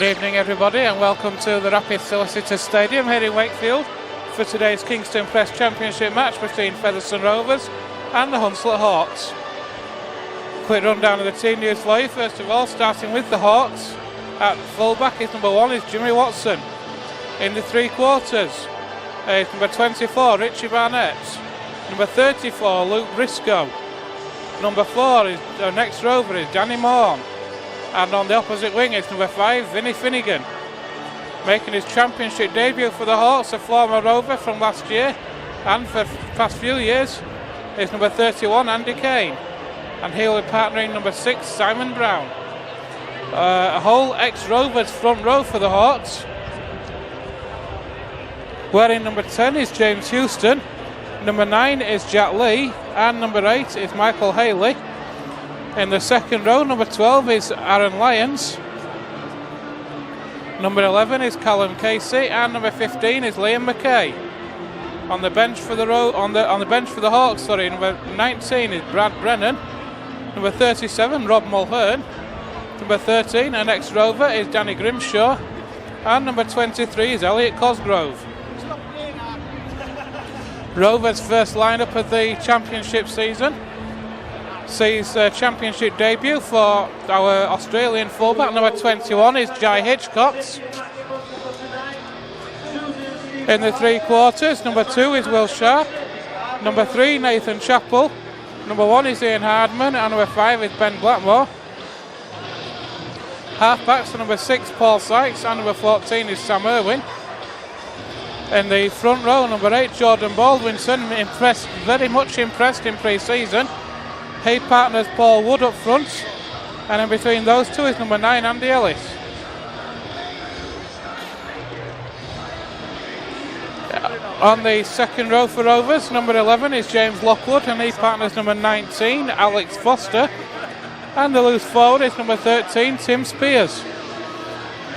Good evening everybody and welcome to the Rapid Solicitor Stadium here in Wakefield for today's Kingston Press Championship match between Featherstone Rovers and the Hunslet Hawks. Quick rundown of the team news for you. First of all, starting with the Hawks. At fullback is number 1 is Jimmy Watson. In the three quarters is number 24 Richie Barnett. Number 34 Luke Briscoe. Number 4 is the next rover is Danny Morn. And on the opposite wing is number 5, Vinnie Finnegan. Making his championship debut for the Hawks, a former rover from last year and for the past few years, is number 31, Andy Kane. And he'll be partnering number 6, Simon Brown. A whole ex-Rovers front row for the Hawks. Wearing number 10 is James Houston. Number 9 is Jack Lee. And number 8 is Michael Haley. In the second row, number 12 is Aaron Lyons. Number 11 is Callum Casey, and number 15 is Liam McKay. On the bench for the Hawks, number 19 is Brad Brennan. Number 37, Rob Mulhern. Number 13, an ex-Rover, is Danny Grimshaw, and number 23 is Elliot Cosgrove. Rovers' first lineup of the championship season sees championship debut for our Australian fullback. Number 21 is Jai Hitchcox. In the three quarters, number 2 is Will Sharp. Number 3, Nathan Chappell. Number 1 is Ian Hardman, and number 5 is Ben Blackmore. Halfbacks are number 6 Paul Sykes, and number 14 is Sam Irwin. In the front row, number 8 Jordan Baldwinson, very much impressed in pre-season. He partners Paul Wood up front, and in between those two is number 9 Andy Ellis. On the second row for Rovers, number 11 is James Lockwood, and he partners number 19 Alex Foster, and the loose forward is number 13 Tim Spears.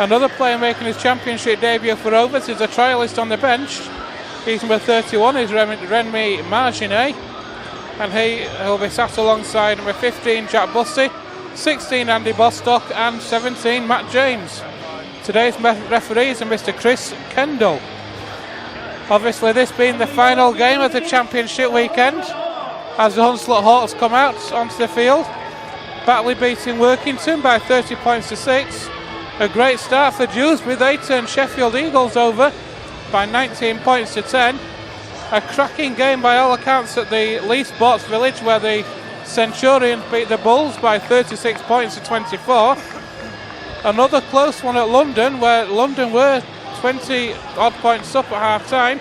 Another player making his championship debut for Rovers is a trialist on the bench. He's number 31 is Remy Marginet, and he'll be sat alongside number 15 Jack Bussey, 16 Andy Bostock, and 17 Matt James. Today's referees are Mr Chris Kendall. Obviously this being the final game of the championship weekend, as the Hunslet Hawks come out onto the field, battling beating Workington by 30 points to 6. A great start for Dewsbury. They turned Sheffield Eagles over by 19 points to 10. A cracking game by all accounts at the Lee Sports Village, where the Centurions beat the Bulls by 36 points to 24. Another close one at London, where London were 20 odd points up at half time.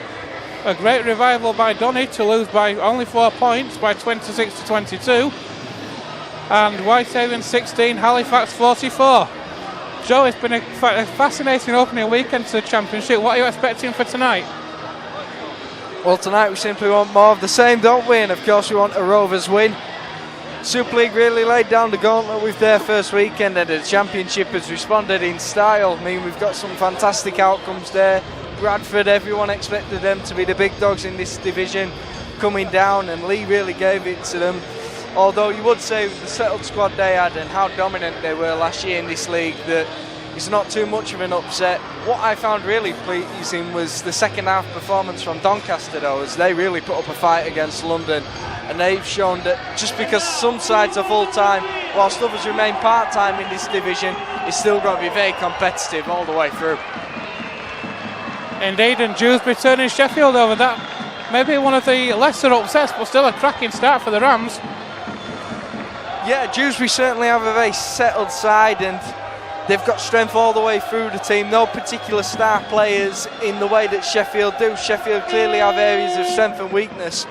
A great revival by Donny to lose by only 4 points by 26 to 22. And Whitehaven 16, Halifax 44. Joe, it's been a fascinating opening weekend to the championship. What are you expecting for tonight? Well, tonight we simply want more of the same, don't we? And of course we want a Rovers win. Super League really laid down the gauntlet with their first weekend, and the Championship has responded in style. I mean, we've got some fantastic outcomes there. Bradford, everyone expected them to be the big dogs in this division coming down, and Lee really gave it to them. Although you would say with the settled squad they had and how dominant they were last year in this league, that it's not too much of an upset. What I found really pleasing was the second half performance from Doncaster, though, as they really put up a fight against London, and they've shown that just because some sides are full-time whilst others remain part-time in this division, it's still going to be very competitive all the way through. Indeed, and Dewsbury turning Sheffield over. That maybe one of the lesser upsets, but still a cracking start for the Rams. Yeah, Dewsbury certainly have a very settled side, and they've got strength all the way through the team. No particular star players in the way that Sheffield do. Sheffield clearly have areas of strength and weakness,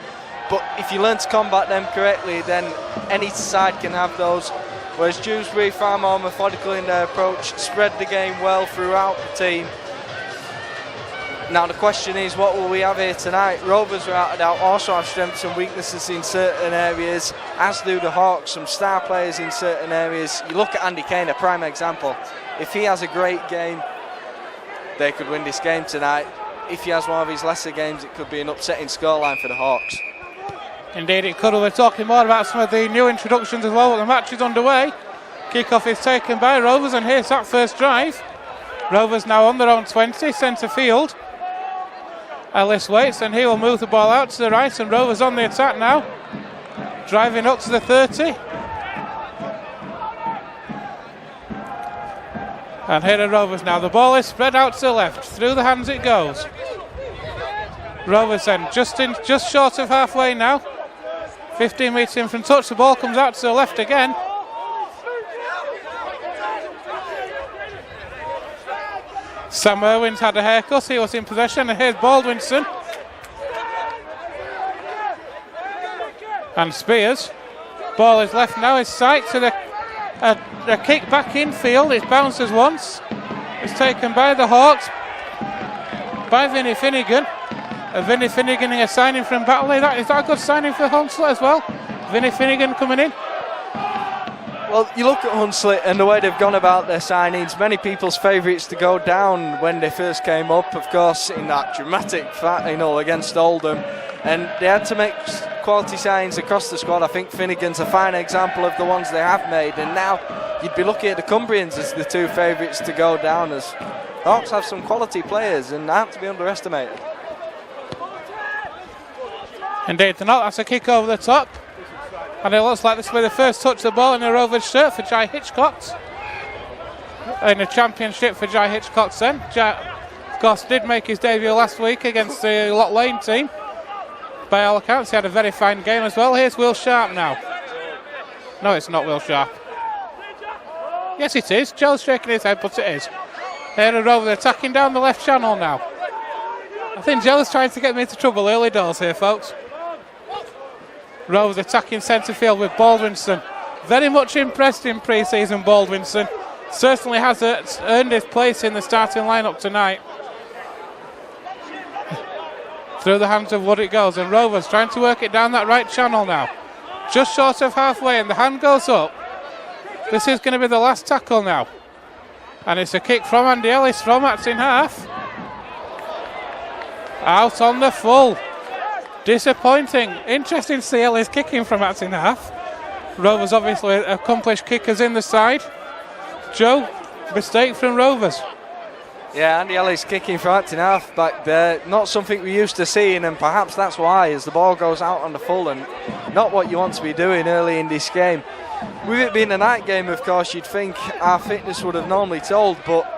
but if you learn to combat them correctly, then any side can have those. Whereas Dewsbury, far more methodical in their approach, spread the game well throughout the team. Now the question is, what will we have here tonight? Rovers, without a doubt, also have strengths and weaknesses in certain areas, as do the Hawks, some star players in certain areas. You look at Andy Kane, a prime example. If he has a great game, they could win this game tonight. If he has one of his lesser games, it could be an upsetting scoreline for the Hawks. Indeed it could. We're talking more about some of the new introductions as well, but the match is underway. Kick-off is taken by Rovers, and here's that first drive. Rovers now on their own 20, centre field. Ellis waits and he will move the ball out to the right, and Rovers on the attack now. Driving up to the 30. And here are Rovers now. The ball is spread out to the left. Through the hands it goes. Rovers then just short of halfway now. 15 metres in from touch. The ball comes out to the left again. Sam Irwin's had a haircut. He was in possession. And here's Baldwinson. And Spears. Ball is left now. His sight to the a kick back infield. It bounces once. It's taken by the Hawks. By Vinnie Finnegan. Vinnie Finnegan a signing from Batley. Is that a good signing for Hunslet as well? Vinnie Finnegan coming in. Well, you look at Hunslet and the way they've gone about their signings. Many people's favourites to go down when they first came up, of course, in that dramatic final against Oldham. And they had to make quality signings across the squad. I think Finnegan's a fine example of the ones they have made. And now you'd be looking at the Cumbrians as the two favourites to go down, as Hawks have some quality players and aren't to be underestimated. Indeed, they're not. That's a kick over the top. And it looks like this will be the first touch of the ball in a Rovers shirt for Jai Hitchcock. In a championship for Jai Hitchcock then. Jai, of course, did make his debut last week against the Lock Lane team. By all accounts, he had a very fine game as well. Here's Will Sharp now. No, it's not Will Sharp. Yes, it is. Joe's shaking his head, but it is. Here are Rovers attacking down the left channel now. I think Joe's trying to get me into trouble early doors here, folks. Rovers attacking centre field with Baldwinson. Very much impressed in pre-season, Baldwinson. Certainly has earned his place in the starting lineup tonight. Through the hands of Wood it goes, and Rovers trying to work it down that right channel now. Just short of halfway, and the hand goes up. This is going to be the last tackle now. And it's a kick from Andy Ellis from Acton Half. Out on the full. Disappointing. Interesting to see Ellis kicking from Acton Half. Rovers obviously accomplished kickers in the side. Joe, mistake from Rovers. Yeah, Andy Ellis kicking from Acton Half back there. Not something we're used to seeing, and perhaps that's why, as the ball goes out on the full, and not what you want to be doing early in this game. With it being a night game, of course, you'd think our fitness would have normally told, but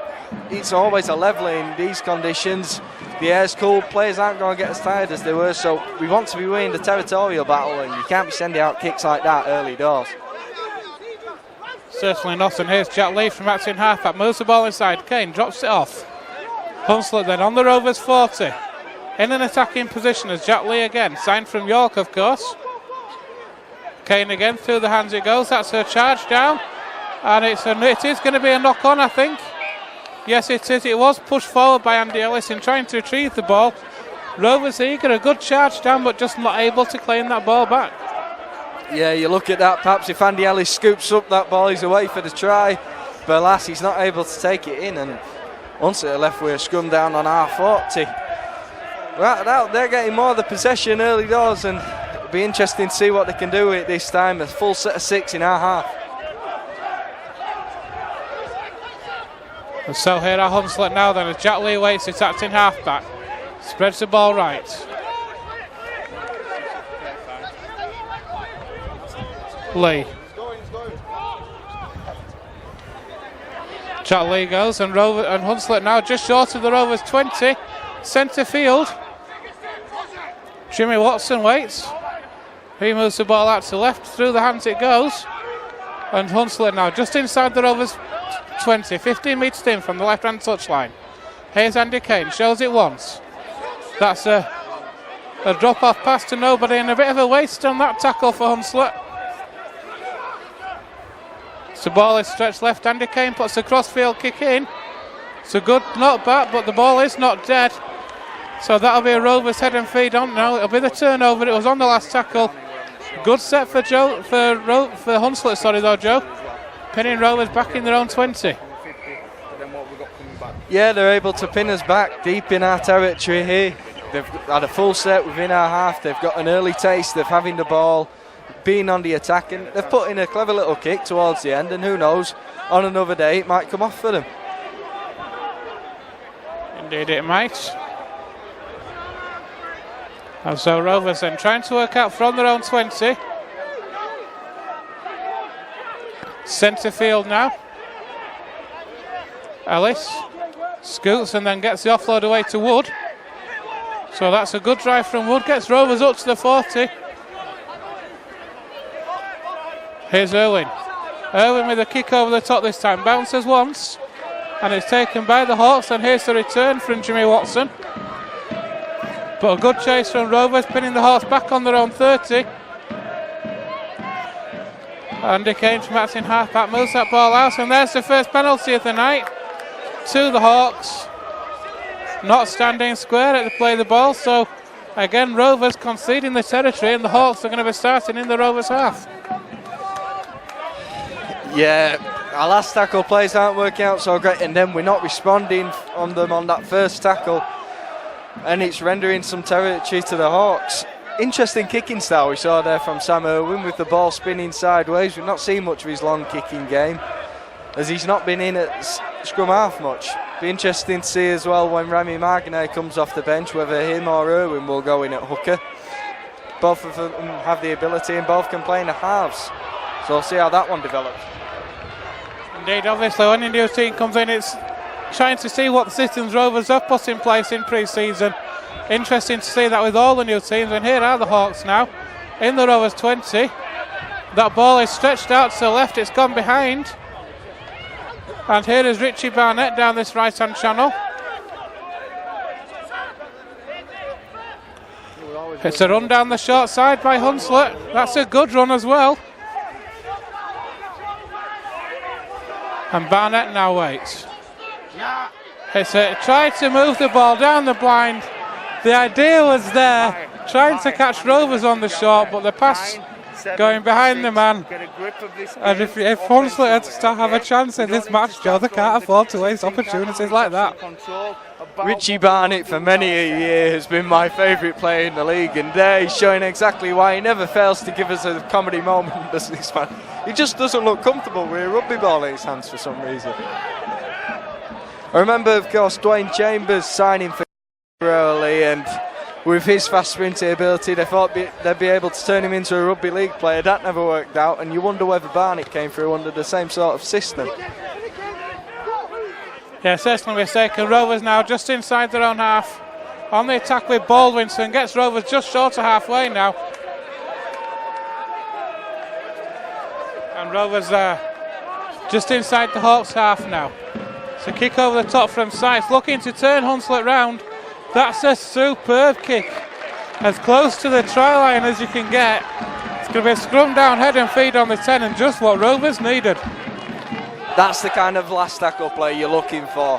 it's always a level in these conditions. The air's cool, players aren't going to get as tired as they were, so we want to be winning the territorial battle, and you can't be sending out kicks like that early doors. Certainly not, and here's Jack Lee from Acton Half. That moves the ball inside. Kane drops it off. Hunslet then on the Rovers 40. In an attacking position as Jack Lee again, signed from York, of course. Kane again, through the hands it goes. That's a charge down, and it is going to be a knock on, I think. Yes, it is. It was pushed forward by Andy Ellis in trying to retrieve the ball. Rovers eager, a good charge down, but just not able to claim that ball back. Yeah, you look at that. Perhaps if Andy Ellis scoops up that ball, he's away for the try. But alas, he's not able to take it in, and once it left with a scrum down on R40. Right now, they're getting more of the possession early doors, and it'll be interesting to see what they can do with it this time. A full set of 6 in our half. And so here are Hunslet now then, as Jack Lee waits, it's Acton Half back. Spreads the ball right. Lee. Jack Lee goes, and Hunslet now just short of the Rovers 20. Centre field. Jimmy Watson waits. He moves the ball out to the left, through the hands it goes. And Hunslet now just inside the Rovers 20, 15 metres in from the left-hand touchline. Here's Andy Kane, shows it once. That's a drop-off pass to nobody, and a bit of a waste on that tackle for Hunslet. So ball is stretched left. Andy Kane puts a crossfield kick in. It's a good knock back, but the ball is not dead. So that'll be a Rovers head and feed on now. It'll be the turnover. It was on the last tackle. Good set for Joe, for Hunslet, sorry though, Joe. Pinning Rovers back in their own 20. Yeah, they're able to pin us back deep in our territory here. They've had a full set within our half. They've got an early taste of having the ball, being on the attack, and they've put in a clever little kick towards the end, and who knows, on another day it might come off for them. Indeed it might. And so Rovers then trying to work out from their own 20. Centre field now. Ellis scoots and then gets the offload away to Wood. So that's a good drive from Wood. Gets Rovers up to the 40. Here's Irwin. Irwin with a kick over the top this time. Bounces once. And it's taken by the Hawks. And here's the return from Jimmy Watson. But a good chase from Rovers, pinning the Hawks back on their own 30. Andy Kane from Martin halfback moves that ball out. And there's the first penalty of the night to the Hawks. Not standing square at the play of the ball. So again, Rovers conceding the territory. And the Hawks are going to be starting in the Rovers half. Yeah, our last tackle plays aren't working out so great, and then we're not responding on them on that first tackle, and it's rendering some territory to the Hawks. Interesting kicking style we saw there from Sam Irwin with the ball spinning sideways. We've not seen much of his long kicking game, as he's not been in at scrum half much. Be interesting to see as well when Remy Marganet comes off the bench, whether him or Irwin will go in at hooker. Both of them have the ability and both can play in the halves, so we'll see how that one develops. Indeed, obviously, when a new team comes in, it's trying to see what systems Rovers have put in place in pre-season. Interesting to see that with all the new teams. And here are the Hawks now in the Rovers 20. That ball is stretched out to the left. It's gone behind. And here is Richie Barnett down this right-hand channel. It's a run down the short side by Hunslet. That's a good run as well. And Barnett now waits. It's tried to move the ball down the blind. The idea was there, trying to catch Rovers on the short, but the pass going behind the man. And if Hunslet had to have a chance in this match, Joe, they can't afford to waste opportunities like that. Richie Barnett for many a year has been my favourite player in the league, and there he's showing exactly why he never fails to give us a comedy moment, does this man? He just doesn't look comfortable with a rugby ball in his hands for some reason. I remember, of course, Dwayne Chambers signing for early, and with his fast sprinting ability, they thought they'd be able to turn him into a rugby league player. That never worked out, and you wonder whether Barnett came through under the same sort of system. Yeah, certainly mistaken. Rovers now just inside their own half. On the attack with Baldwinson, gets Rovers just short of halfway now. And Rovers just inside the Hawks half now. So kick over the top from Sykes, looking to turn Hunslet round. That's a superb kick. As close to the try line as you can get. It's going to be a scrum down, head and feed on the 10, and just what Rovers needed. That's the kind of last tackle play you're looking for.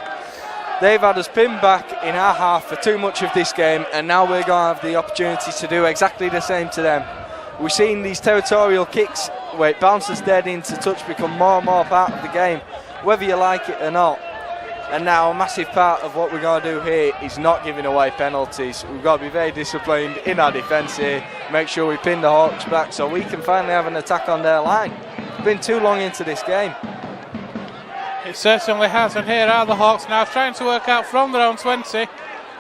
They've had us pinned back in our half for too much of this game, and now we're going to have the opportunity to do exactly the same to them. We're seeing these territorial kicks where it bounces dead into touch become more and more part of the game, whether you like it or not. And now a massive part of what we're going to do here is not giving away penalties. We've got to be very disciplined in our defence here, make sure we pin the Hawks back so we can finally have an attack on their line. It's been too long into this game. It certainly has, and here are the Hawks now trying to work out from their own 20.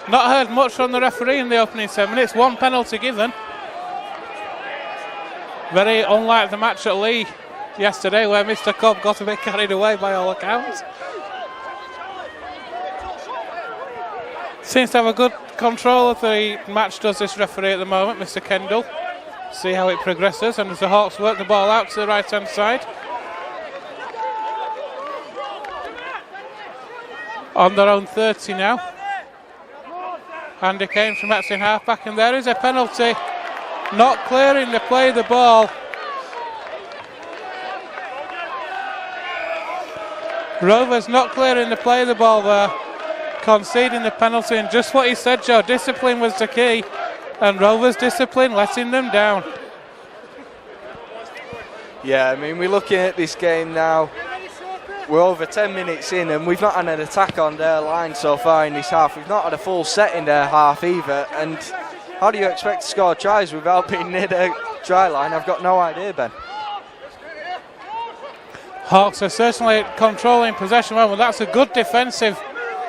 Not heard much from the referee in the opening 7 minutes, one penalty given. Very unlike the match at Lee yesterday where Mr. Cobb got a bit carried away by all accounts. Seems to have a good control of the match, does this referee at the moment, Mr. Kendall. See how it progresses, and as the Hawks work the ball out to the right hand side. On their own 30 now. Andy Kane from Maxine halfback, and there is a penalty. Not clearing the play of the ball. Rovers not clearing the play of the ball there. Conceding the penalty, and just what he said, Joe, discipline was the key, and Rovers' discipline letting them down. Yeah, I mean, we're looking at this game now. We're over 10 minutes in, and we've not had an attack on their line so far in this half. We've not had a full set in their half either, and how do you expect to score tries without being near the try line? I've got no idea, Ben. Hawks are certainly controlling possession. Well, that's a good defensive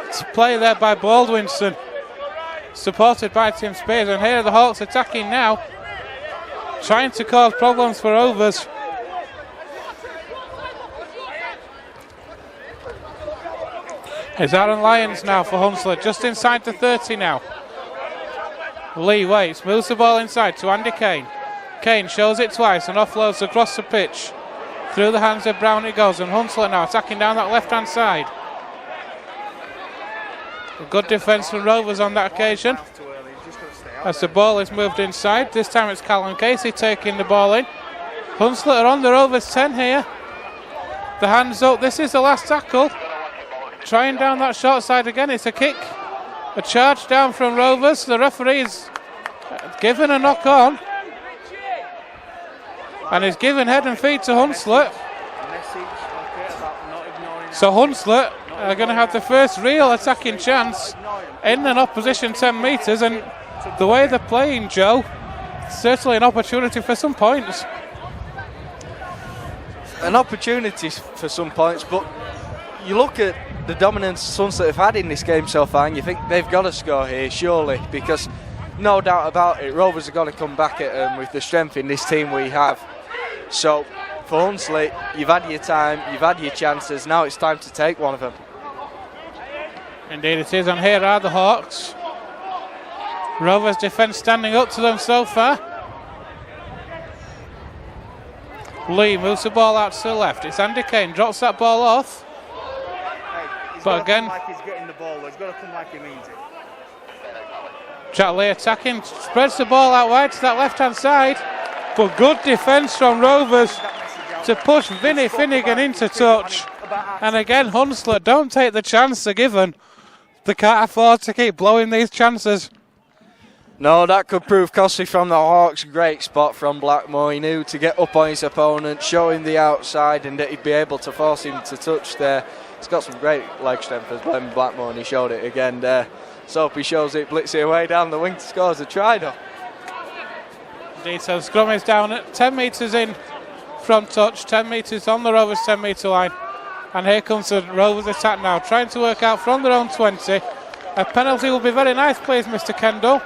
Great play there by Baldwinson, supported by Tim Spears. And here are the Hawks attacking now, trying to cause problems for Rovers. It's Aaron Lyons now for Hunslet, just inside the 30 now. Lee waits, moves the ball inside to Andy Kane. Kane shows it twice and offloads across the pitch. Through the hands of Brown it goes, and Hunslet now attacking down that left-hand side. A good defence from Rovers on that occasion. As the ball is moved inside, this time it's Callum Casey taking the ball in. Hunslet are on the Rovers 10 here. The hands up, this is the last tackle. Trying down that short side again, it's a kick. A charge down from Rovers. The referee's given a knock on. And he's given head and feet to Hunslet. So Hunslet are going to have the first real attacking chance in an opposition 10 metres. And the way they're playing, Joe, certainly an opportunity for some points. An opportunity for some points, but you look at the dominance Hunslet have had in this game so far and you think they've got to score here, surely, because no doubt about it, Rovers are going to come back at them with the strength in this team we have. So for Hunslet, you've had your time, you've had your chances, now it's time to take one of them. Indeed it is, and here are the Hawks. Rovers defence standing up to them so far. Lee moves the ball out to the left, it's Andy Kane, drops that ball off. But again, like he's getting the ball, he's got to come like he means it. Jack Lee attacking, spreads the ball out wide to that left-hand side. But good defence from Rovers to push Vinnie Finnegan into touch. And again, Hunslet don't take the chance they're given. They can't afford to keep blowing these chances. No, that could prove costly from the Hawks. Great spot from Blackmore. He knew to get up on his opponent, show him the outside, and that he'd be able to force him to touch there. He's got some great leg strength as well, Blackmore, and he showed it again there. So he shows it, blitzing away down the wing to score as a try though. Indeed, so scrum is down at 10 metres in from touch, 10 metres on the Rovers 10 metre line. And here comes the Rovers attack now, trying to work out from their own 20. A penalty will be very nice, please, Mr. Kendall.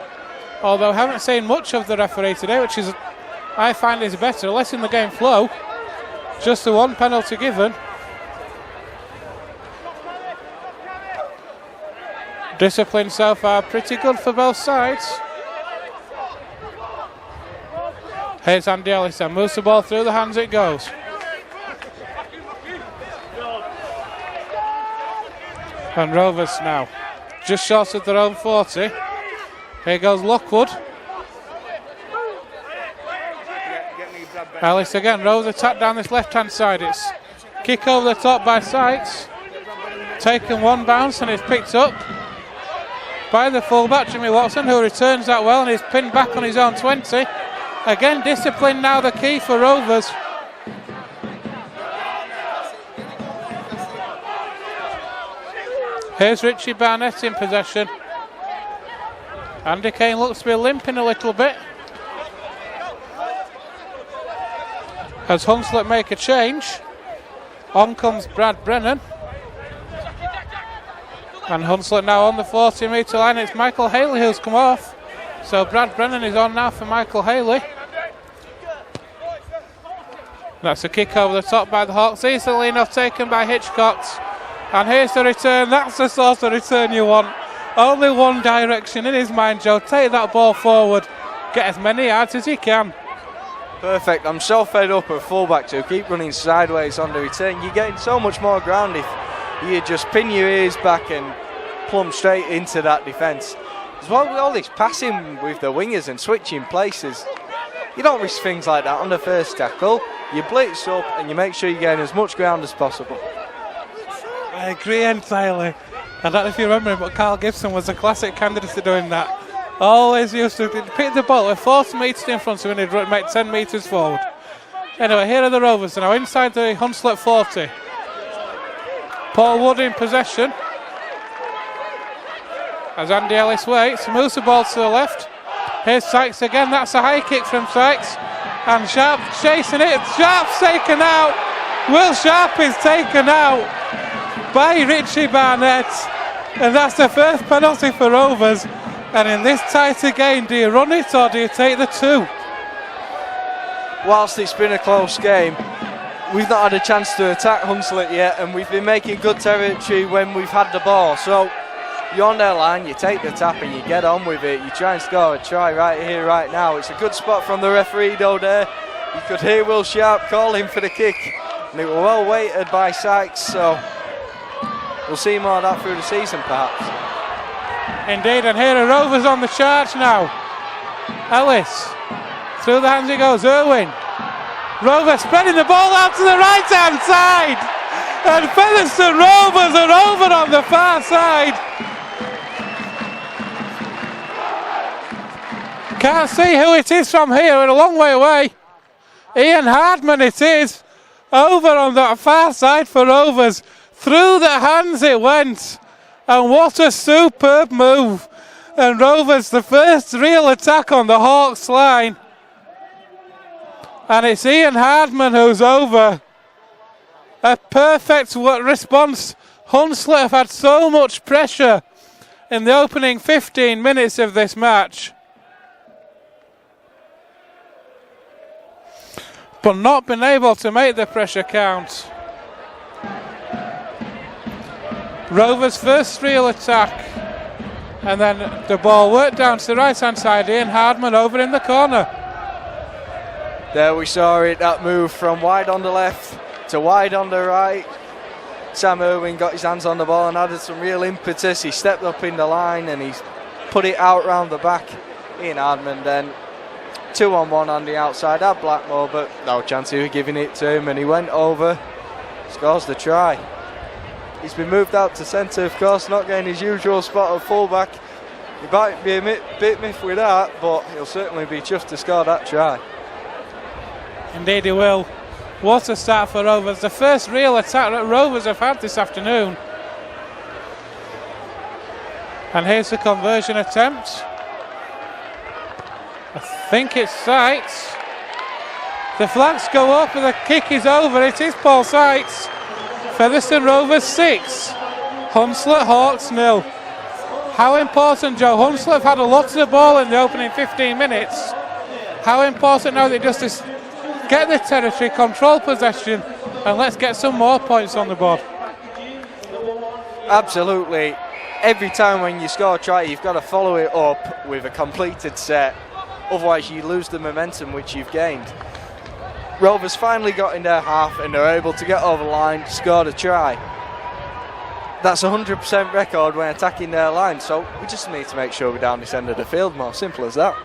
Although I haven't seen much of the referee today, which is, I find is better, letting the game flow. Just the one penalty given. Discipline so far pretty good for both sides. Here's Andy Ellis and moves the ball through the hands, it goes. And Rovers now just short of their own 40. Here goes Lockwood. Ellis again, Rovers attack down this left hand side. It's kick over the top by Sykes. Taken one bounce and it's picked up by the fullback Jimmy Watson, who returns that well and is pinned back on his own 20. Again, discipline now the key for Rovers. Here's Richie Barnett in possession. Andy Kane looks to be limping a little bit as Hunslet make a change. On comes Brad Brennan. And Hunslet now on the 40 metre line. It's Michael Haley who's come off. So Brad Brennan is on now for Michael Haley. That's a kick over the top by the Hawks. Easily enough taken by Hitchcock. And here's the return. That's the sort of return you want. Only one direction in his mind, Joe. Take that ball forward. Get as many yards as you can. Perfect. I'm so fed up of fullbacks who keep running sideways on the return. You're getting so much more ground if you just pin your ears back and plumb straight into that defence. As well with all this passing with the wingers and switching places, you don't risk things like that on the first tackle. You blitz up and you make sure you're getting as much ground as possible. I agree entirely. I don't know if you remember him, but Carl Gibson was a classic candidate for doing that. Always used to pick the ball with 40 metres in front of him and he'd make 10 metres forward. Anyway, here are the Rovers now inside the Hunslet 40. Paul Wood in possession. As Andy Ellis waits, moves the ball to the left. Here's Sykes again, that's a high kick from Sykes. And Sharp chasing it, Sharp's taken out. Will Sharp is taken out by Richie Barnett. And that's the first penalty for Rovers. And in this tighter game, do you run it or do you take the 2? Whilst it's been a close game, we've not had a chance to attack Hunslet yet, and we've been making good territory when we've had the ball. So you're on their line, you take the tap and you get on with it. You try and score a try right here, right now. It's a good spot from the referee though there. You could hear Will Sharp calling for the kick, and it was well weighted by Sykes, so we'll see more of that through the season perhaps. Indeed, and here are Rovers on the charge now. Ellis, through the hands he goes, Irwin. Rovers spreading the ball out to the right hand side, and Featherstone Rovers are over on the far side. Can't see who it is from here, we're a long way away. Ian Hardman it is, over on that far side for Rovers. Through the hands it went, and what a superb move. And Rovers, the first real attack on the Hawks line. And it's Ian Hardman who's over. A perfect response. Hunslet have had so much pressure in the opening 15 minutes of this match, but not been able to make the pressure count. Rovers' first real attack, and then the ball worked down to the right hand side. Ian Hardman over in the corner. There we saw it, that move from wide on the left to wide on the right. Sam Irwin got his hands on the ball and added some real impetus. He stepped up in the line and he's put it out round the back. Ian Hardman then 2-on-1 on the outside at Blackmore, but no chance of giving it to him, and he went over, scores the try. He's been moved out to centre, of course, not getting his usual spot of fullback. He might be a bit miffed with that, but he'll certainly be chuffed to score that try. Indeed he will. What a start for Rovers. The first real attack that Rovers have had this afternoon. And here's the conversion attempt. I think it's Sykes. The flags go up and the kick is over. It is Paul Sykes. Featherstone Rovers 6, Hunslet Hawks 0. How important, Joe? Hunslet have had a lot of the ball in the opening 15 minutes. How important now they just get the territory, control possession, and let's get some more points on the board. Absolutely. Every time when you score a try, you've got to follow it up with a completed set. Otherwise, you lose the momentum which you've gained. Rovers finally got in their half and they're able to get over the line, scored a try. That's a 100% record when attacking their line, so we just need to make sure we're down this end of the field more. Simple as that.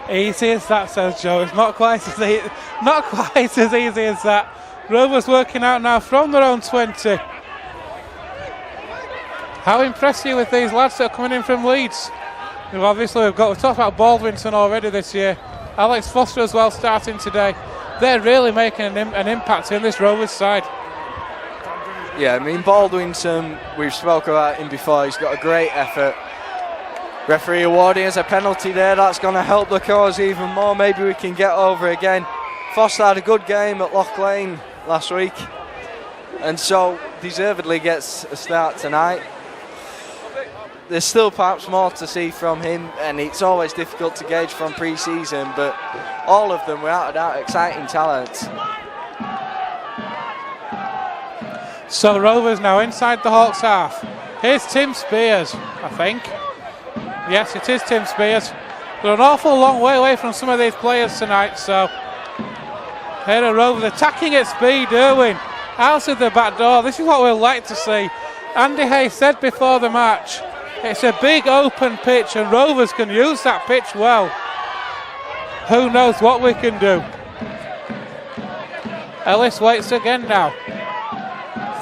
Easy as that, says Joe. It's not quite as easy as that. Rovers working out now from their own 20. How impressed are you with these lads that are coming in from Leeds? We've talked about Baldwinson already this year. Alex Foster as well starting today. They're really making an impact in this Rovers side. Yeah, I mean, Baldwinson, we've spoken about him before. He's got a great effort. Referee awarding us a penalty there. That's going to help the cause even more. Maybe we can get over again. Foster had a good game at Loch Lane last week, and so deservedly gets a start tonight. There's still perhaps more to see from him, and it's always difficult to gauge from pre-season, but all of them, without a doubt, exciting talents. So Rovers now inside the Hawks half. Here's Tim Spears, I think. Yes, it is Tim Spears. They're an awful long way away from some of these players tonight, so here are Rovers attacking at speed. Irwin out of the back door. This is what we'd like to see. Andy Hay said before the match, it's a big open pitch and Rovers can use that pitch well. Who knows what we can do. Ellis waits again now.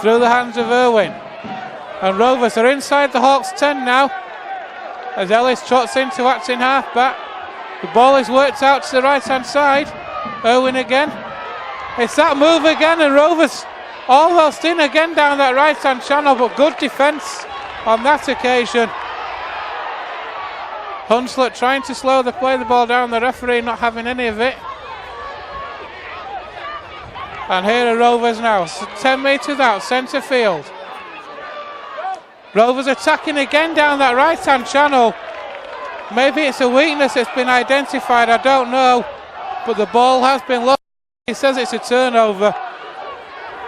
Through the hands of Irwin. And Rovers are inside the Hawks 10 now. As Ellis trots into acting half-back. The ball is worked out to the right-hand side. Irwin again. It's that move again, and Rovers almost in again down that right-hand channel, but good defence on that occasion. Hunslet trying to play the ball down, the referee not having any of it. And here are Rovers now, 10 metres out, centre field. Rovers attacking again down that right-hand channel. Maybe it's a weakness that's been identified, I don't know. But the ball has been lost. He says it's a turnover.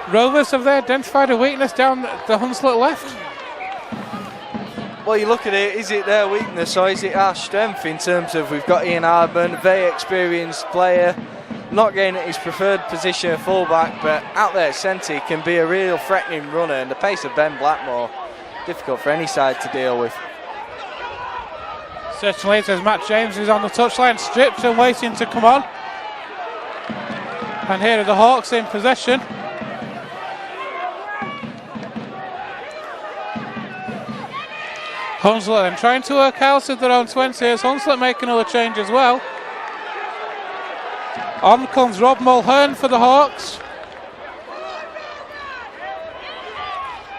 Rovers, have they identified a weakness down the Hunslet left? Well, you look at it, is it their weakness or is it our strength in terms of we've got Ian Hardman, very experienced player, not getting at his preferred position of fullback, but out there at centre he can be a real threatening runner, and the pace of Ben Blackmore, difficult for any side to deal with. Certainly it is. Matt James is on the touchline, stripped and waiting to come on. And here are the Hawks in possession. Hunslet then trying to work out of their own 20 as Hunslet make another change as well. On comes Rob Mulhern for the Hawks.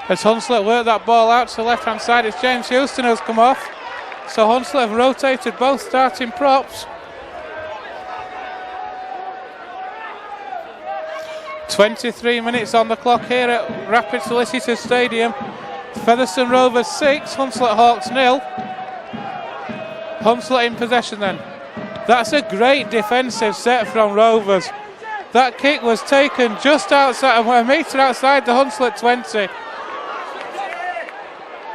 As Hunslet work that ball out to the left hand side, it's James Houston who's come off. So Hunslet have rotated both starting props. 23 minutes on the clock here at Rapid Solicitors Stadium. Featherstone Rovers 6, Hunslet Hawks 0. Hunslet in possession then. That's a great defensive set from Rovers. That kick was taken just outside, a metre outside the Hunslet 20.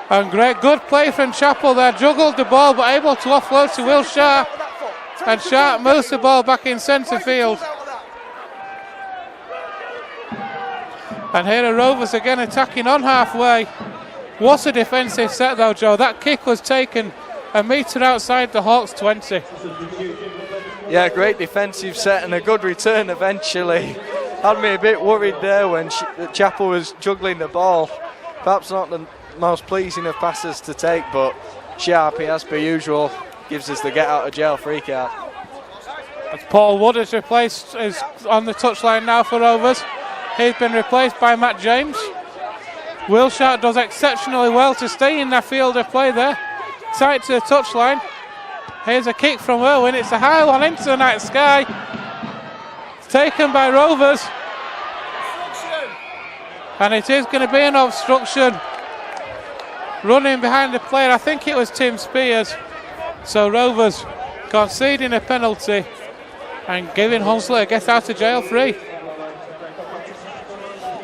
And great, good play from Chappell there. Juggled the ball but able to offload to Will Sharp. And Sharp moves the ball back in centre field. And here are Rovers again attacking on halfway. What a defensive set though, Joe. That kick was taken a metre outside the Hawks 20. Yeah, great defensive set and a good return eventually. Had me a bit worried there when Chappell was juggling the ball. Perhaps not the most pleasing of passes to take, but Sharp, as per usual, gives us the get out of jail free card. As Paul Wood is replaced, is on the touchline now for Rovers. He's been replaced by Matt James. Will Sharp does exceptionally well to stay in that field of play there. Tight to the touchline. Here's a kick from Irwin. It's a high one into the night sky. It's taken by Rovers. And it is going to be an obstruction. Running behind the player, I think it was Tim Spears. So Rovers conceding a penalty and giving Hunslet a get out of jail free.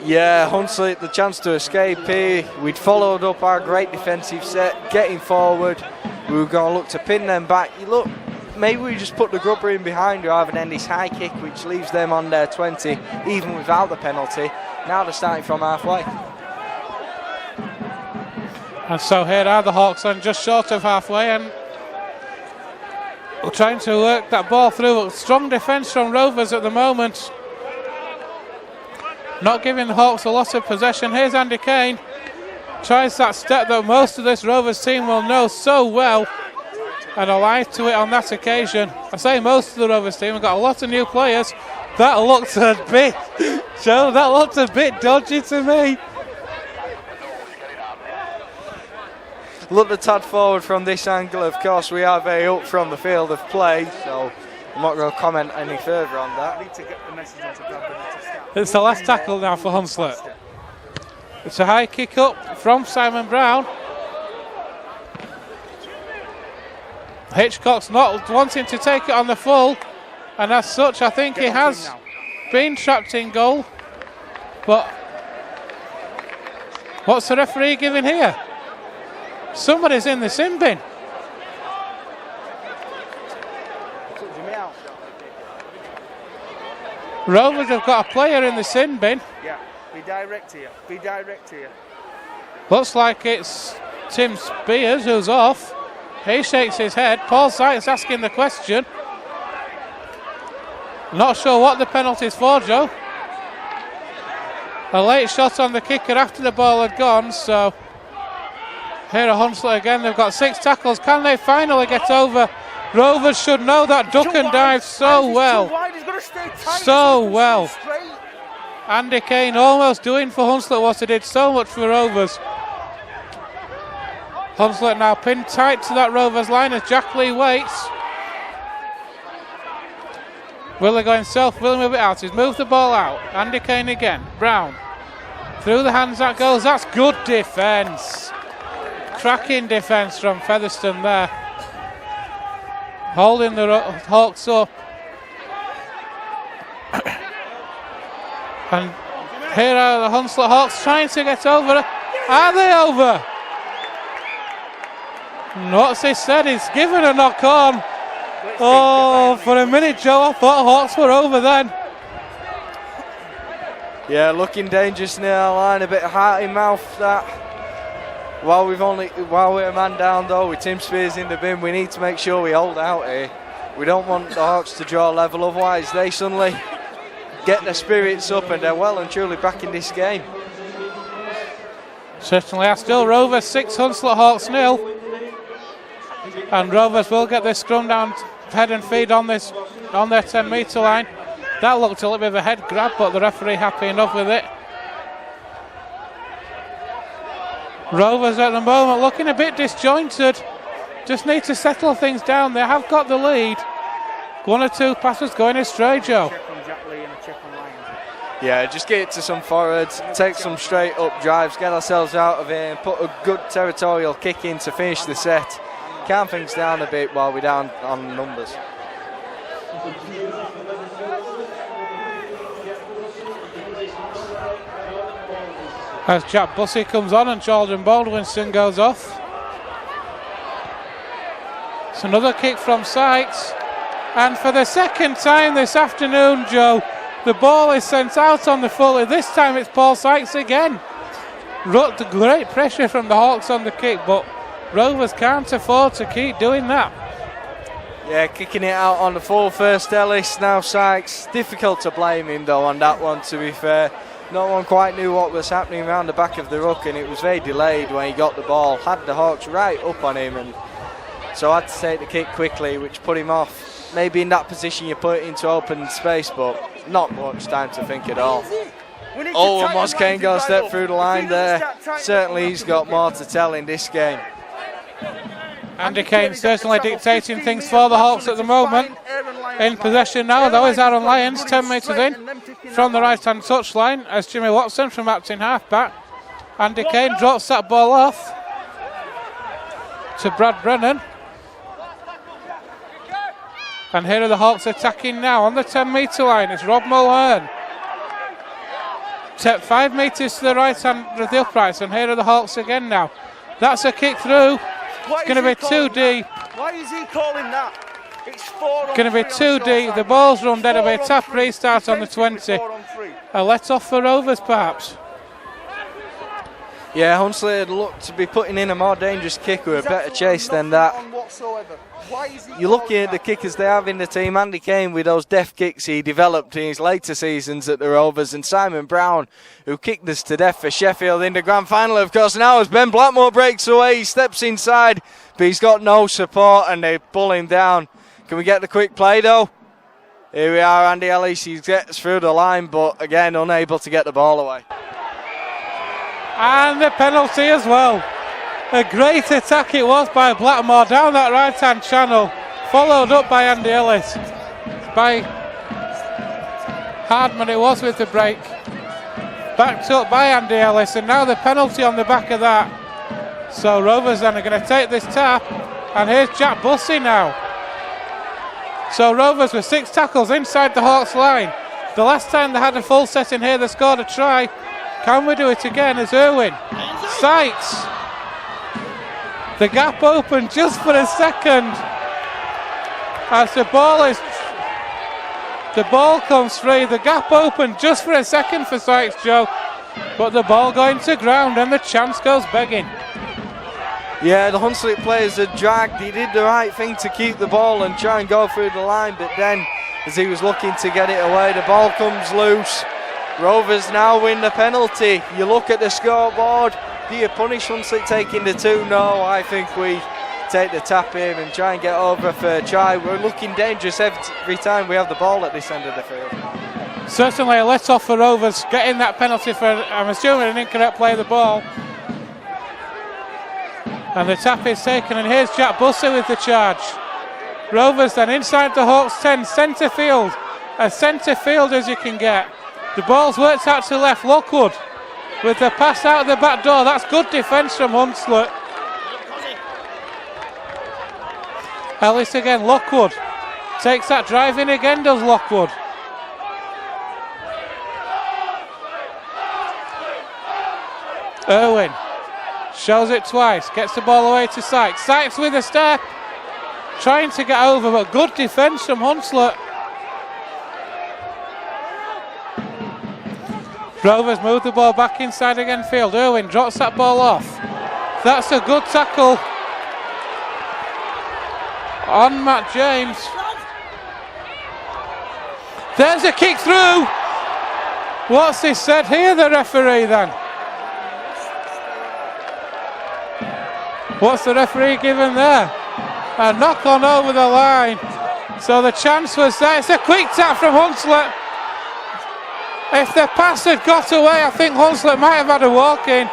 Yeah, Hunslet the chance to escape here. We'd followed up our great defensive set, getting forward. We were going to look to pin them back. You look, maybe we just put the grubber in behind rather than this high kick, which leaves them on their 20, even without the penalty. Now they're starting from halfway. And so here are the Hawks on just short of halfway, and we're trying to work that ball through. Strong defence from Rovers at the moment. Not giving the Hawks a lot of possession. Here's Andy Kane. Tries that step that most of this Rovers team will know so well, and alive to it on that occasion. I say most of the Rovers team have got a lot of new players. That looked a bit, Joe, that looked a bit dodgy to me. Look a tad forward from this angle. Of course, we are very up from the field of play, so I'm not going to comment any further on that. It's the last tackle now for Hunslet. It's a high kick up from Simon Brown. Hitchcock's not wanting to take it on the full, and as such I think he has been trapped in goal. But what's the referee giving here? Somebody's in the sin bin. Rovers have got a player in the sin bin. Yeah, be direct here. Be direct here. Looks like it's Tim Spears who's off. He shakes his head. Paul Sykes asking the question. Not sure what the penalty's for, Joe. A late shot on the kicker after the ball had gone, so here are Hunslet again. They've got 6 tackles. Can they finally get over? Rovers should know that duck and dive so well. So well. Andy Kane almost doing for Hunslet what he did so much for Rovers. Hunslet now pinned tight to that Rovers line as Jack Lee waits. Will they go himself? Will he move it out? He's moved the ball out. Andy Kane again. Brown. Through the hands that goes. That's good defence. cracking defence from Featherstone there. Holding the Hawks up. And here are the Hunslet Hawks trying to get over. Are they over? What's he said? He's given a knock on. Oh, for a minute, Joe, I thought Hawks were over then. Yeah, looking dangerous near the line, a bit heart in mouth that. While we're a man down though, with Tim Spears in the bin, we need to make sure we hold out here. We don't want the Hawks to draw level, otherwise they suddenly get their spirits up and they're well and truly back in this game. Certainly are. Still Rovers 6, Hunslet Hawks 0. And Rovers will get this scrum down, head and feed on their 10 metre line. That looked a little bit of a head grab, but the referee happy enough with it. Rovers at the moment looking a bit disjointed. Just need to settle things down. They have got the lead. 1 or 2 passes going astray, Joe. Yeah, just get it to some forwards, take some straight up drives, get ourselves out of here and put a good territorial kick in to finish the set. Calm things down a bit while we're down on numbers. As Jack Bussey comes on and Jordan Baldwinson goes off. It's another kick from Sykes. And for the second time this afternoon, Joe, the ball is sent out on the full. This time it's Paul Sykes again. Great pressure from the Hawks on the kick, but Rovers can't afford to keep doing that. Yeah, kicking it out on the full first. Ellis, now Sykes. Difficult to blame him though on that one, to be fair. No one quite knew what was happening around the back of the ruck, and it was very delayed when he got the ball. Had the Hawks right up on him, and so had to take the kick quickly, which put him off. Maybe in that position you put it into open space, but not much time to think at all. Oh, and Moskane got a step through the line there. Certainly he's got more to tell in this game. Andy Kane certainly dictating things for the Hawks at the moment. In possession now, though, is Aaron Lyons, 10 metres in from the right-hand touchline as Jimmy Watson from acting half-back. Andy Kane drops that ball off to Brad Brennan. And here are the Hawks attacking now on the 10 metre line. It's Rob Mulhern. 5 metres to the right hand of the uprights, and here are the Hawks again now. That's a kick through. It's going to be too deep. Why is he calling that? It's 4 on 3. Going to be too deep. The ball's run dead. It'll be a tap restart on the 20. A let off for Rovers, perhaps. Yeah, Hunslet looked to be putting in a more dangerous kick with a better chase than that. You're looking at the kickers they have in the team. Andy Kane with those deft kicks he developed in his later seasons at the Rovers, and Simon Brown, who kicked us to death for Sheffield in the grand final, of course. Now as Ben Blackmore breaks away, he steps inside, but he's got no support and they pull him down. Can we get the quick play though? Here we are, Andy Ellis. He gets through the line, but again unable to get the ball away. And the penalty as well. A great attack it was by Blackmore down that right-hand channel, followed up by Andy Ellis. By Hardman it was with the break. Backed up by Andy Ellis, and now the penalty on the back of that. So Rovers then are going to take this tap, and here's Jack Bussey now. So Rovers with 6 tackles inside the Hawks line. The last time they had a full set in here, they scored a try. Can we do it again as Irwin? Sykes. The gap open just for a second. As the ball comes free. The gap open just for a second for Sykes, Joe. But the ball going to ground and the chance goes begging. Yeah, the Hunslet players are dragged. He did the right thing to keep the ball and try and go through the line, but then as he was looking to get it away, the ball comes loose. Rovers now win the penalty. You look at the scoreboard. Do you punish Hunslet taking the 2? No, I think we take the tap here and try and get over for a try. We're looking dangerous every time we have the ball at this end of the field. Certainly a let off for Rovers, getting that penalty for, I'm assuming, an incorrect play of the ball. And the tap is taken, and here's Jack Bussey with the charge. Rovers then inside the Hawks 10, centre field. As centre field as you can get. The ball's worked out to left. Lockwood with the pass out of the back door. That's good defence from Hunslet. Ellis again, Lockwood. Takes that drive in again, does Lockwood. Irwin shows it twice, gets the ball away to Sykes. Sykes with a step, trying to get over, but good defence from Hunslet. Rovers move the ball back inside again field. Irwin drops that ball off. That's a good tackle on Matt James. There's a kick through. What's he said here, the referee, then? What's the referee given there? A knock on over the line. So the chance was there. It's a quick tap from Hunslet. If the pass had got away, I think Hunslet might have had a walk in.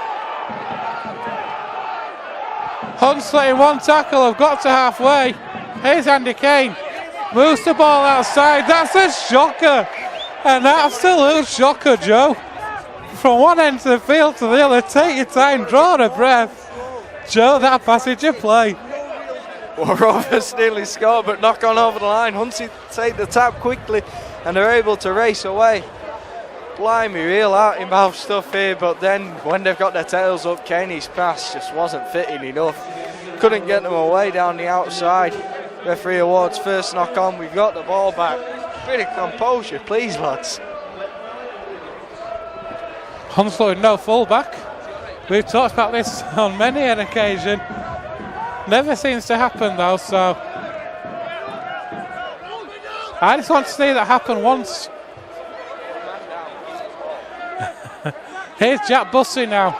Hunslet in one tackle have got to halfway. Here's Andy Kane. Moves the ball outside. That's a shocker. An absolute shocker, Joe. From one end of the field to the other. Take your time, draw a breath. Joe, that passage of play. Well, Rovers nearly scored, but knock on over the line. Hunslet take the tap quickly and they're able to race away. Blimey, real out-in-mouth stuff here, but then when they've got their tails up, Kenny's pass just wasn't fitting enough. Couldn't get them away down the outside. Referee awards first knock on. We've got the ball back. Bit of composure, please, lads. Hunslet with no fullback. We've talked about this on many an occasion. Never seems to happen though, so I just want to see that happen once. Here's Jack Bussey now.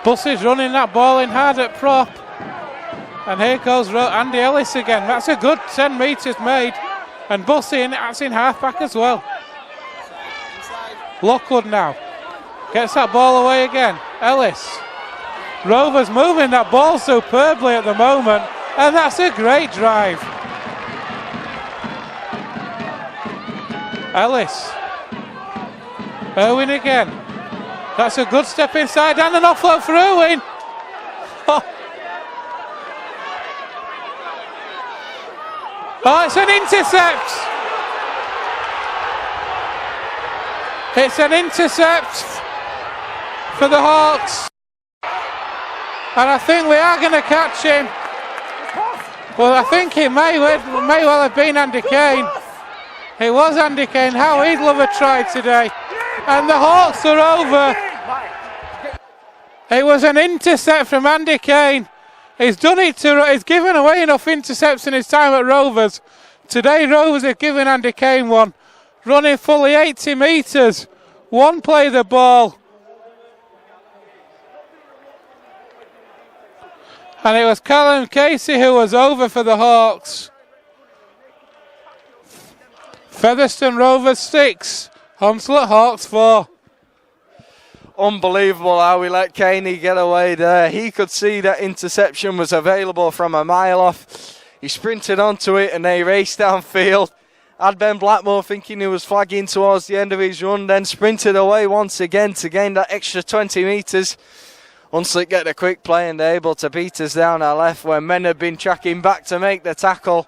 Bussey's running that ball in hard at prop. And here goes Andy Ellis again. That's a good 10 metres made. And Bussey that's in half back as well. Lockwood now. Gets that ball away again. Ellis. Rovers moving that ball superbly at the moment. And that's a great drive. Ellis. Irwin again. That's a good step inside and an offload for Irwin. Oh, it's an intercept. It's an intercept for the Hawks. And I think we are going to catch him. Well, I think it may well have been Andy Kane. It was Andy Kane. How he'd love a try today. And the Hawks are over. It was an intercept from Andy Kane. He's done it he's given away enough intercepts in his time at Rovers. Today Rovers have given Andy Kane one. Running fully 80 metres. One play the ball. And it was Callum Casey who was over for the Hawks. Featherstone Rovers 6. Hunslet Hawks 4. Unbelievable how we let Caney get away there. He could see that interception was available from a mile off. He sprinted onto it and they raced downfield. Had Ben Blackmore thinking he was flagging towards the end of his run, then sprinted away once again to gain that extra 20 metres. Hunslet get a quick play and they're able to beat us down our left when men have been tracking back to make the tackle.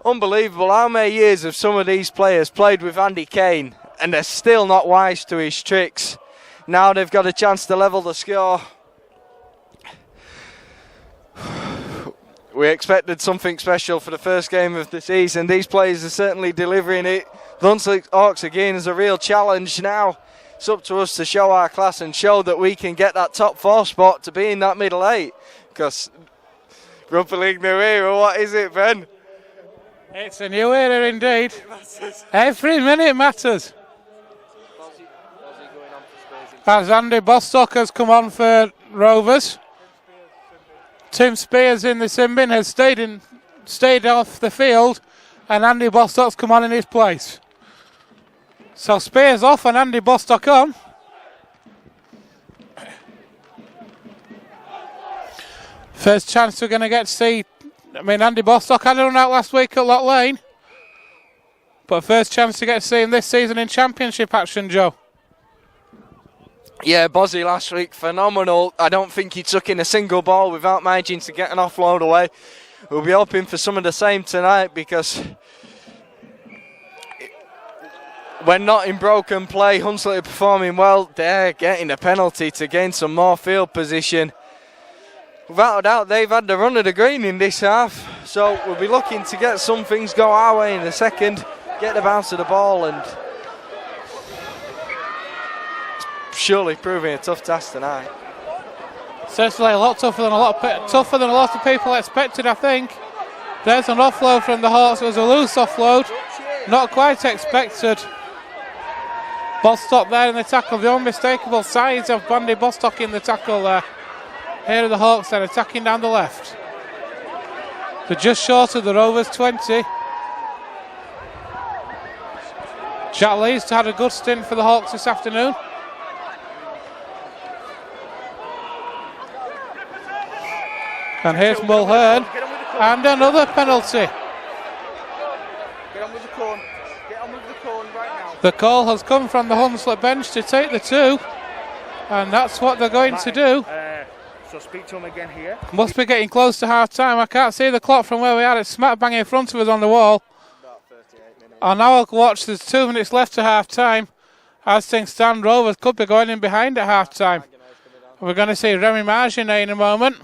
Unbelievable how many years have some of these players played with Andy Kane and they're still not wise to his tricks. Now they've got a chance to level the score. We expected something special for the first game of the season. These players are certainly delivering it. The Hunslet Hawks again is a real challenge now. It's up to us to show our class and show that we can get that top 4 spot to be in that middle 8. Because Rugby League New Era, what is it, Ben? It's a new era indeed. Every minute matters. As Andy Bostock has come on for Rovers. Tim Spears in the sin bin has stayed off the field, and Andy Bostock's come on in his place. So Spears off and Andy Bostock on. First chance we're going to get to see. Andy Bostock had a run out last week at Lock Lane. But first chance to get to see him this season in championship action, Joe. Yeah, Bozzy last week, phenomenal. I don't think he took in a single ball without managing to get an offload away. We'll be hoping for some of the same tonight, because when not in broken play, Hunslet are performing well. They're getting a penalty to gain some more field position. Without a doubt, they've had the run of the green in this half, so we'll be looking to get some things go our way in the second, get the bounce of the ball, and surely proving a tough task tonight. Certainly a lot tougher than a lot of people expected, I think. There's an offload from the Hawks. It was a loose offload, not quite expected. Bostock there in the tackle, the unmistakable size of Bandy Bostock in the tackle there. Here are the Hawks then attacking down the left. They're just short of the Rovers 20. Jack Lee's had a good stint for the Hawks this afternoon. And here's Mulhern, and another penalty. Get on with the cone. Get on with the cone right now. The call has come from the Hunslet bench to take the 2, and that's what they're going to do. So speak to him again here. Must be getting close to half time. I can't see the clock from where we are. It's smack bang in front of us on the wall. And now I'll watch. There's 2 minutes left to half time. As things stand, Rovers could be going in behind at half time. We're going to see Remy Marginet in a moment.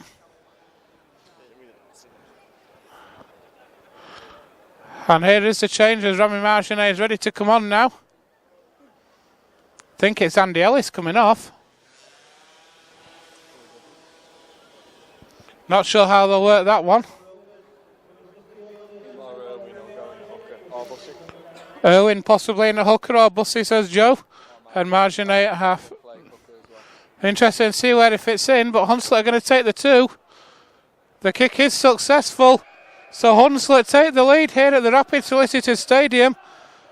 And here is the change as Remy Marginet is ready to come on now. I think it's Andy Ellis coming off. Not sure how they'll work that one. Irwin possibly in a hooker, or Bussy, says Joe. And Marginet at half. Interesting to see where it fits in, but Hunslet are going to take the 2. The kick is successful. So Hunslet take the lead here at the Rapid Solicitors Stadium.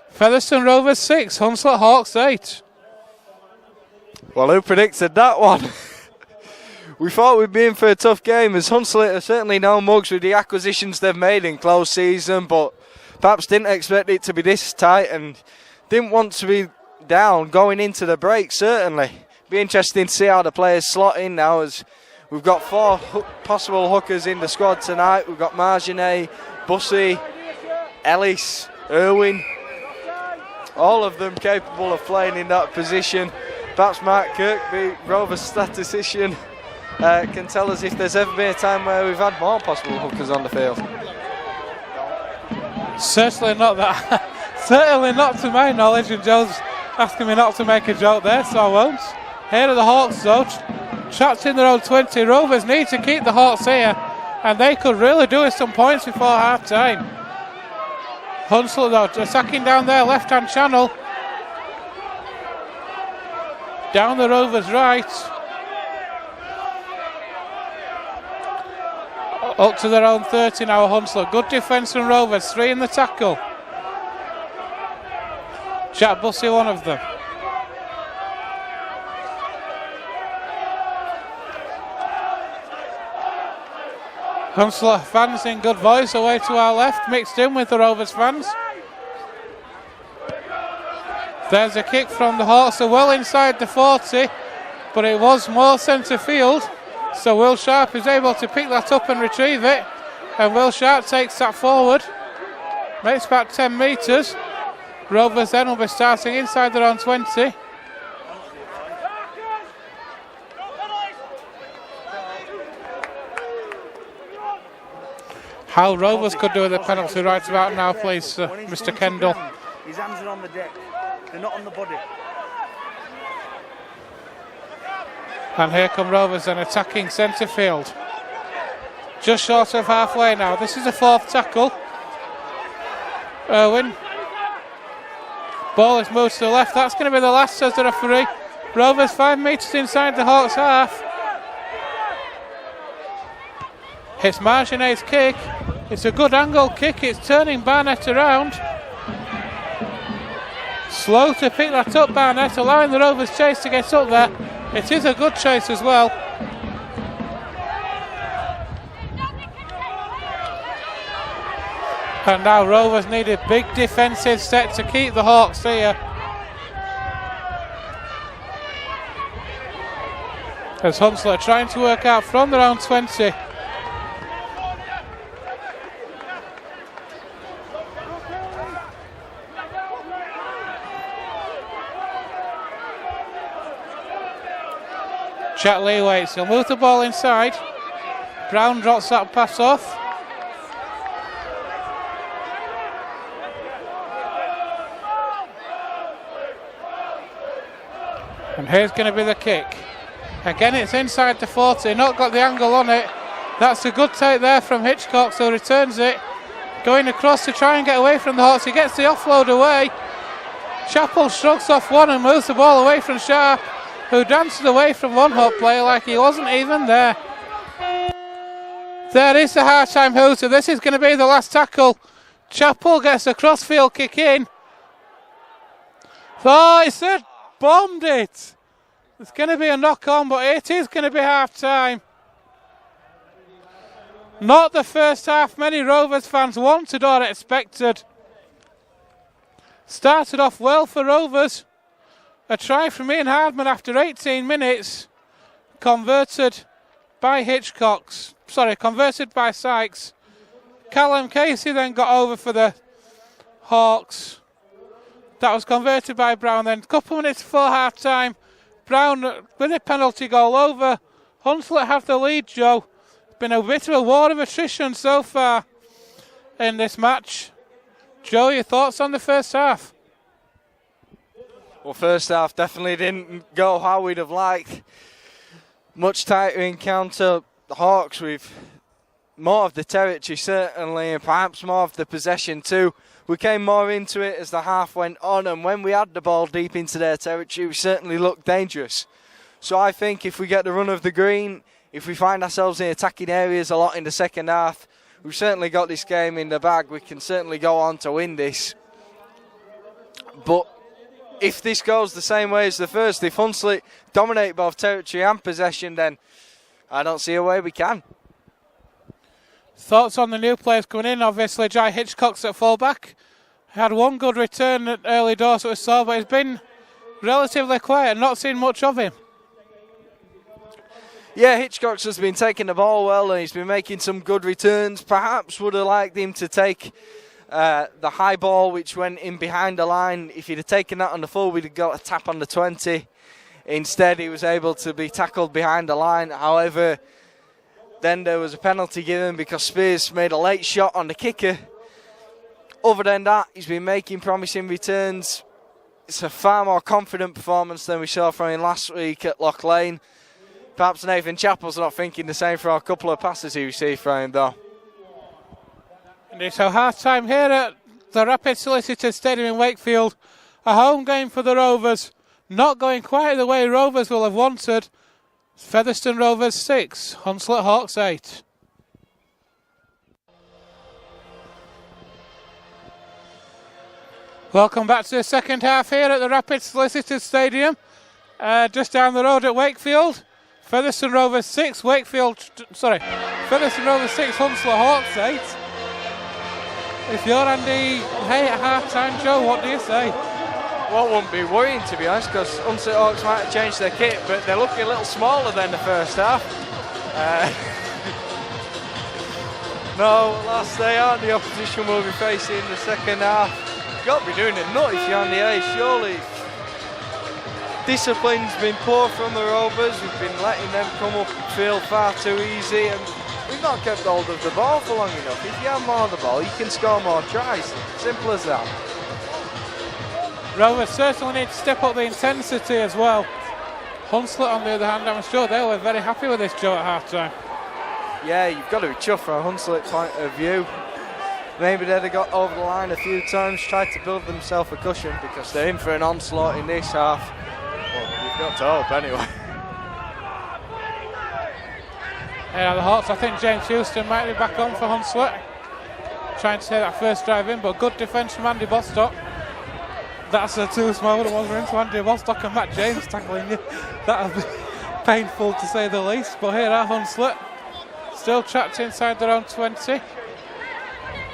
Featherstone Rovers 6, Hunslet Hawks 8. Well, who predicted that one? We thought we'd be in for a tough game, as Hunslet are certainly no mugs with the acquisitions they've made in close season, but perhaps didn't expect it to be this tight and didn't want to be down going into the break, certainly. Be interesting to see how the players slot in now, as we've got 4 possible hookers in the squad tonight. We've got Marginet, Bussy, Ellis, Irwin, all of them capable of playing in that position. Perhaps Mark Kirkby, Rovers statistician, can tell us if there's ever been a time where we've had more possible hookers on the field. Certainly not that. Certainly not to my knowledge, and Joe's asking me not to make a joke there, so I won't. Here are the Hawks though, trapped in their own 20. Rovers need to keep the Hawks here, and they could really do with some points before half time. Hunslet though, attacking down their left hand channel. Down the Rovers right. Up to their own 30 now, Hunslet. Good defence from Rovers, 3 in the tackle. Jack Bussy, one of them. Hunslet fans in good voice away to our left, mixed in with the Rovers fans. There's a kick from the Hawks, so well inside the 40, but it was more centre field. So Will Sharp is able to pick that up and retrieve it, and Will Sharp takes that forward, makes about 10 metres. Rovers then will be starting inside their own 20. How Rovers could do with the penalty right about now, please, Mr. Kendall. His hands are on the deck, they're not on the body. And here come Rovers then attacking centre field. Just short of halfway now. This is the 4th tackle. Irwin. Ball is moved to the left. That's going to be the last, says the referee. Rovers 5 metres inside the Hawks half. It's Marginet's kick. It's a good angle kick. It's turning Barnett around. Slow to pick that up, Barnett, allowing the Rovers chase to get up there. It is a good chase as well. And now Rovers need a big defensive set to keep the Hawks here. As Hunslet are trying to work out from their own 20. Chat Lee waits, he'll move the ball inside. Brown drops that pass off. And here's going to be the kick. Again, it's inside the 40, not got the angle on it. That's a good take there from Hitchcock, so returns it. Going across to try and get away from the Hawks. He gets the offload away. Chappell shrugs off one and moves the ball away from Sharp, who dances away from one Hawk player like he wasn't even there. There is the half-time hooter. This is going to be the last tackle. Chappell gets a crossfield kick in. Oh, he said bombed it. It's going to be a knock-on, but it is going to be half-time. Not the first half many Rovers fans wanted or expected. Started off well for Rovers. A try from Ian Hardman after 18 minutes. Converted by converted by Sykes. Callum Casey then got over for the Hawks. That was converted by Brown then. A couple of minutes before half-time, Brown with a penalty goal over. Hunslet have the lead, Joe. Been a bit of a war of attrition so far in this match. Joe, your thoughts on the first half? Well, first half definitely didn't go how we'd have liked. Much tighter encounter. The Hawks with more of the territory certainly, and perhaps more of the possession too. We came more into it as the half went on, and when we had the ball deep into their territory, we certainly looked dangerous. So I think if we get the run of the green, if we find ourselves in attacking areas a lot in the second half, we've certainly got this game in the bag. We can certainly go on to win this. But if this goes the same way as the first, if Hunslet dominate both territory and possession, then I don't see a way we can. Thoughts on the new players coming in? Obviously, Jai Hitchcock's at fullback. Had one good return at early doors that we saw, but he's been relatively quiet, not seen much of him. Yeah, Hitchcock's has been taking the ball well and he's been making some good returns. Perhaps would have liked him to take the high ball which went in behind the line. If he'd have taken that on the full, we'd have got a tap on the 20. Instead, he was able to be tackled behind the line. However, then there was a penalty given because Spears made a late shot on the kicker. Other than that, he's been making promising returns. It's a far more confident performance than we saw from him last week at Loch Lane. Perhaps Nathan Chappell's not thinking the same for a couple of passes he received from him, though. And it's a half-time here at the Rapid Solicitors Stadium in Wakefield. A home game for the Rovers. Not going quite the way Rovers will have wanted. Featherstone Rovers 6, Hunslet Hawks 8. Welcome back to the second half here at the Rapid Solicitors Stadium. Just down the road at Wakefield. Featherstone Rovers 6, Featherstone Rovers 6, Hunslet Hawks 8. If you're Andy Hay at half-time, Joe, what do you say? Well, I wouldn't be worrying, to be honest, because Hunslet Hawks might have changed their kit, but they're looking a little smaller than the first half. No, lads, they aren't the opposition we'll be facing in the second half. You've got to be doing it nut if you're Andy Hay, surely. Discipline's been poor from the Rovers. We've been letting them come upfield far too easy, and we've not kept hold of the ball for long enough. If you have more of the ball, you can score more tries. Simple as that. Rovers certainly need to step up the intensity as well. Hunslet, on the other hand, I'm sure they were very happy with this, Joe, at half-time. Yeah, you've got to be chuffed from a Hunslet point of view. Maybe they'd have got over the line a few times, tried to build themselves a cushion, because they're in for an onslaught in this half. Well, you've got to hope anyway. Yeah, the Hawks, I think James Houston might be back on for Hunslet. Trying to take that first drive in, but good defence from Andy Bostock. That's a too small one was into Andy Bostock and Matt James tackling you. That would be painful to say the least. But here are Hunslet, still trapped inside their own 20.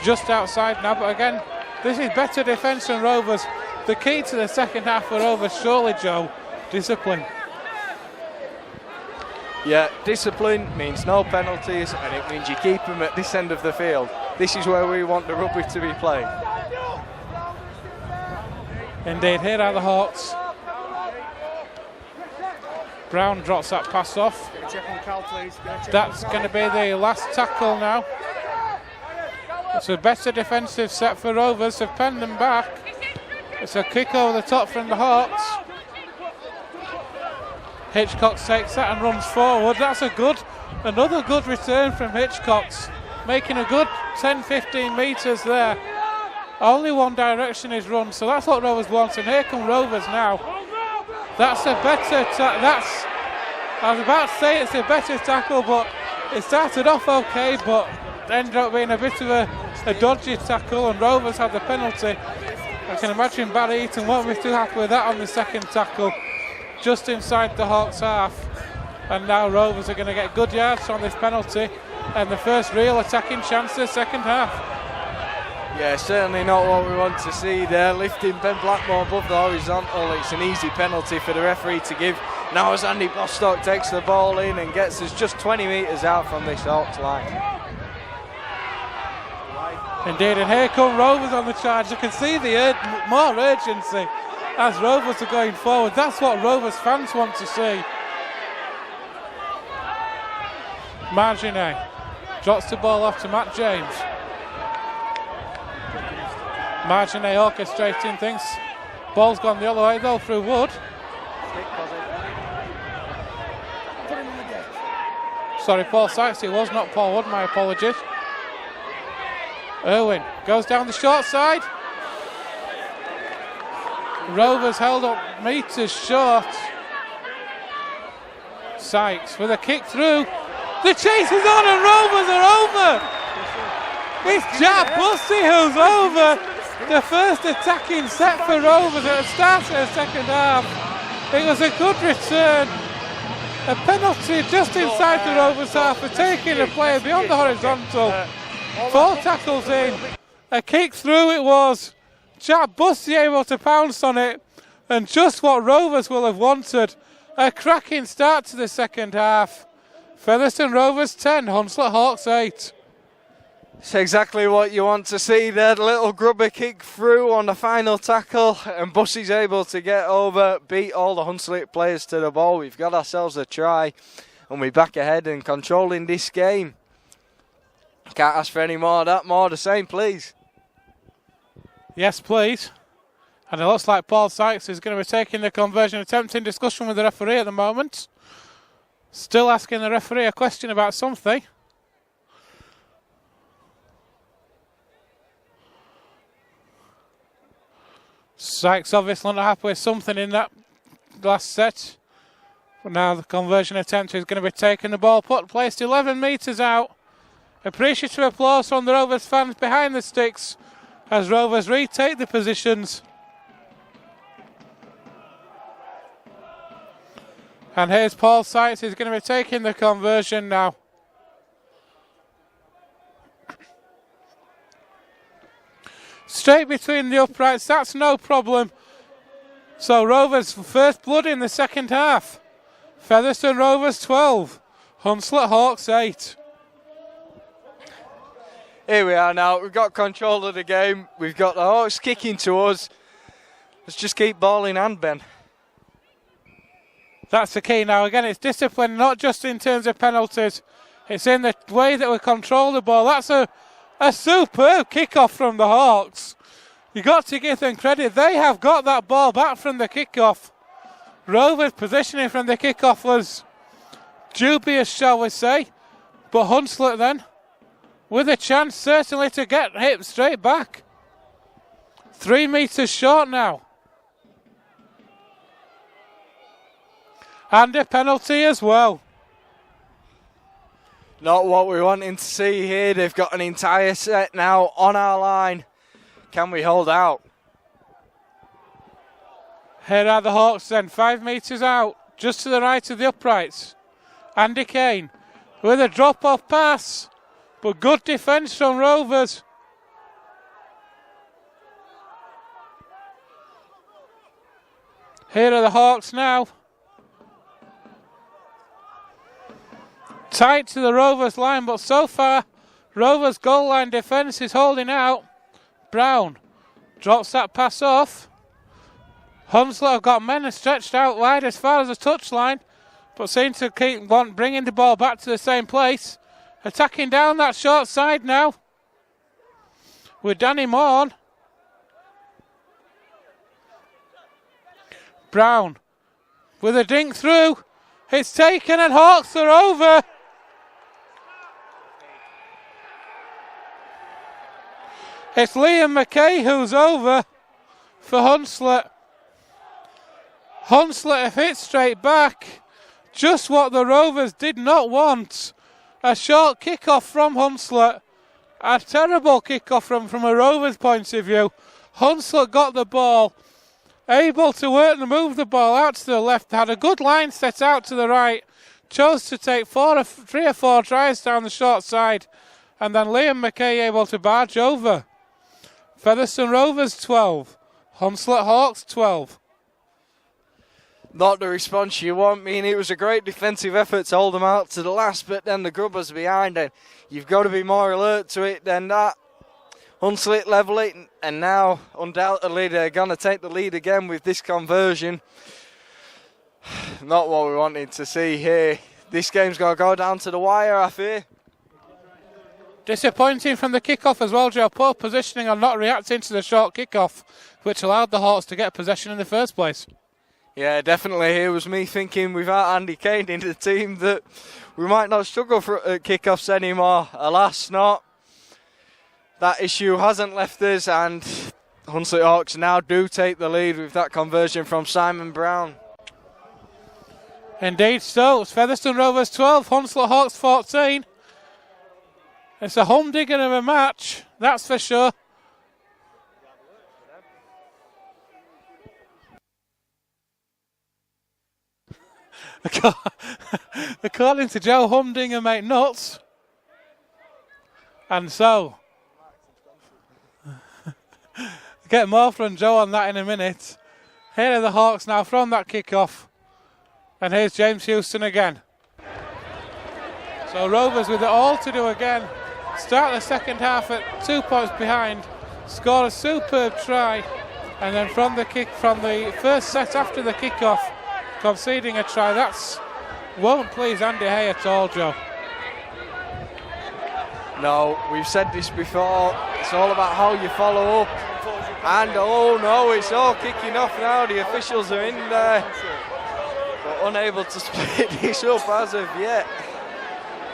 Just outside now, but again, this is better defence than Rovers. The key to the second half for Rovers, surely, Joe, discipline. Yeah, discipline means no penalties, and it means you keep them at this end of the field. This is where we want the rugby to be played. Indeed, here are the Hawks. Brown drops that pass off. That's going to be the last tackle now. It's a better defensive set for Rovers. They've penned them back. It's a kick over the top from the Hawks. Hitchcox takes that and runs forward. That's another good return from Hitchcox, making a good 10-15 metres there. Only one direction is run, so that's what Rovers want. And here come Rovers now. That's a better I was about to say it's a better tackle, but it started off okay, but ended up being a bit of a dodgy tackle, and Rovers had the penalty. I can imagine Barry Eaton won't be too happy with that on the second tackle, just inside the Hawks half. And now Rovers are going to get good yards on this penalty, and the first real attacking chance of the second half. Yeah, certainly not what we want to see there. Lifting Ben Blackmore above the horizontal. It's an easy penalty for the referee to give. Now as Andy Bostock takes the ball in and gets us just 20 metres out from this Hawks line. Indeed, and here come Rovers on the charge. You can see the more urgency as Rovers are going forward. That's what Rovers fans want to see. Marginet drops the ball off to Matt James. Marginet orchestrating things. Ball's gone the other way though through Wood. Sorry, Paul Sykes, it was not Paul Wood, my apologies. Irwin goes down the short side. Rovers held up metres short. Sykes with a kick through. The chase is on and Rovers are over. It's Jack Bussey who's over. The first attacking set for Rovers at the start of the second half. It was a good return. A penalty just inside the Rovers half for taking a player beyond the horizontal. 4 tackles in. A kick through it was. Jack Bussey able to pounce on it. And just what Rovers will have wanted. A cracking start to the second half. Featherstone Rovers 10, Hunslet Hawks 8. It's exactly what you want to see there. The little grubber kick through on the final tackle, and Bussey's able to get over, beat all the Hunslet players to the ball. We've got ourselves a try, and we're back ahead and controlling this game. Can't ask for any more of that. More the same, please. Yes, please. And it looks like Paul Sykes is going to be taking the conversion attempt in discussion with the referee at the moment. Still asking the referee a question about something. Sykes obviously not happy with something in that last set. But now the conversion attempt is going to be taken. The ball placed 11 metres out. Appreciative applause from the Rovers fans behind the sticks as Rovers retake the positions. And here's Paul Sykes, he's going to be taking the conversion now. Straight between the uprights, that's no problem. So Rovers first blood in the second half. Featherstone Rovers 12, Hunslet Hawks 8. Here we are now, we've got control of the game. We've got the Hawks kicking to us. Let's just keep ball in hand, Ben. That's the key now. Again, it's discipline, not just in terms of penalties. It's in the way that we control the ball. That's a superb kick-off from the Hawks. You've got to give them credit. They have got that ball back from the kick-off. Rovers' positioning from the kick-off was dubious, shall we say. But Hunslet then, with a chance certainly to get hit straight back. 3 metres short now. And a penalty as well. Not what we're wanting to see here. They've got an entire set now on our line. Can we hold out? Here are the Hawks then, 5 metres out, just to the right of the uprights. Andy Kane with a drop-off pass, but good defence from Rovers. Here are the Hawks now. tight to the Rovers line, but so far Rovers goal line defence is holding out. Brown drops that pass off. Hunslet have got men stretched out wide as far as the touchline, but seem to keep bringing the ball back to the same place. Attacking down that short side now with Danny Morn. Brown with a dink through. It's taken and Hawks are over. It's Liam McKay who's over for Hunslet. Hunslet have hit straight back. Just what the Rovers did not want. A short kick-off from Hunslet. A terrible kick-off from a Rovers point of view. Hunslet got the ball. Able to work and move the ball out to the left. Had a good line set out to the right. Chose to take 3 or 4 tries down the short side. And then Liam McKay able to barge over. Featherstone Rovers 12. Hunslet Hawks 12. Not the response you want. I mean, it was a great defensive effort to hold them out to the last, but then the Grubbers behind, and you've got to be more alert to it than that. Hunslet level it, and now undoubtedly they're going to take the lead again with this conversion. Not what we wanted to see here. This game's going to go down to the wire, I fear. Disappointing from the kickoff as well, Joe. Poor positioning on not reacting to the short kickoff, which allowed the Hawks to get possession in the first place. Yeah, definitely. Here was me thinking without Andy Kane in the team that we might not struggle for kickoffs anymore. Alas, not. That issue hasn't left us, and Hunslet Hawks now do take the lead with that conversion from Simon Brown. Indeed so. It's Featherstone Rovers 12, Hunslet Hawks 14. It's a humdinger of a match, that's for sure. According to Joe, humdinger make nuts. And so, get more from Joe on that in a minute. Here are the Hawks now from that kickoff. And here's James Houston again. So Rovers with it all to do again. Start the second half at 2 points behind. Score a superb try. And then from the first set after the kickoff, conceding a try. That's won't please Andy Hay at all, Joe. No, we've said this before. It's all about how you follow up. And oh no, it's all kicking off now. The officials are in there, but unable to split this up as of yet.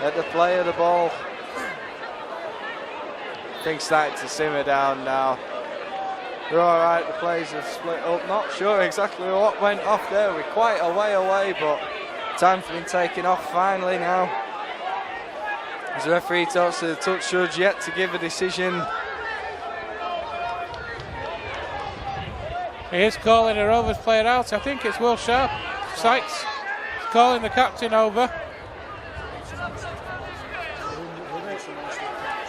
Let the play of the ball. Things starting to simmer down now. We're all right, the plays have split up. Not sure exactly what went off there. We're quite a way away, but time's been taken off finally now. As the referee talks to the touch judge, yet to give a decision. He is calling a Rovers player out. I think it's Will Sharp. Sykes calling the captain over.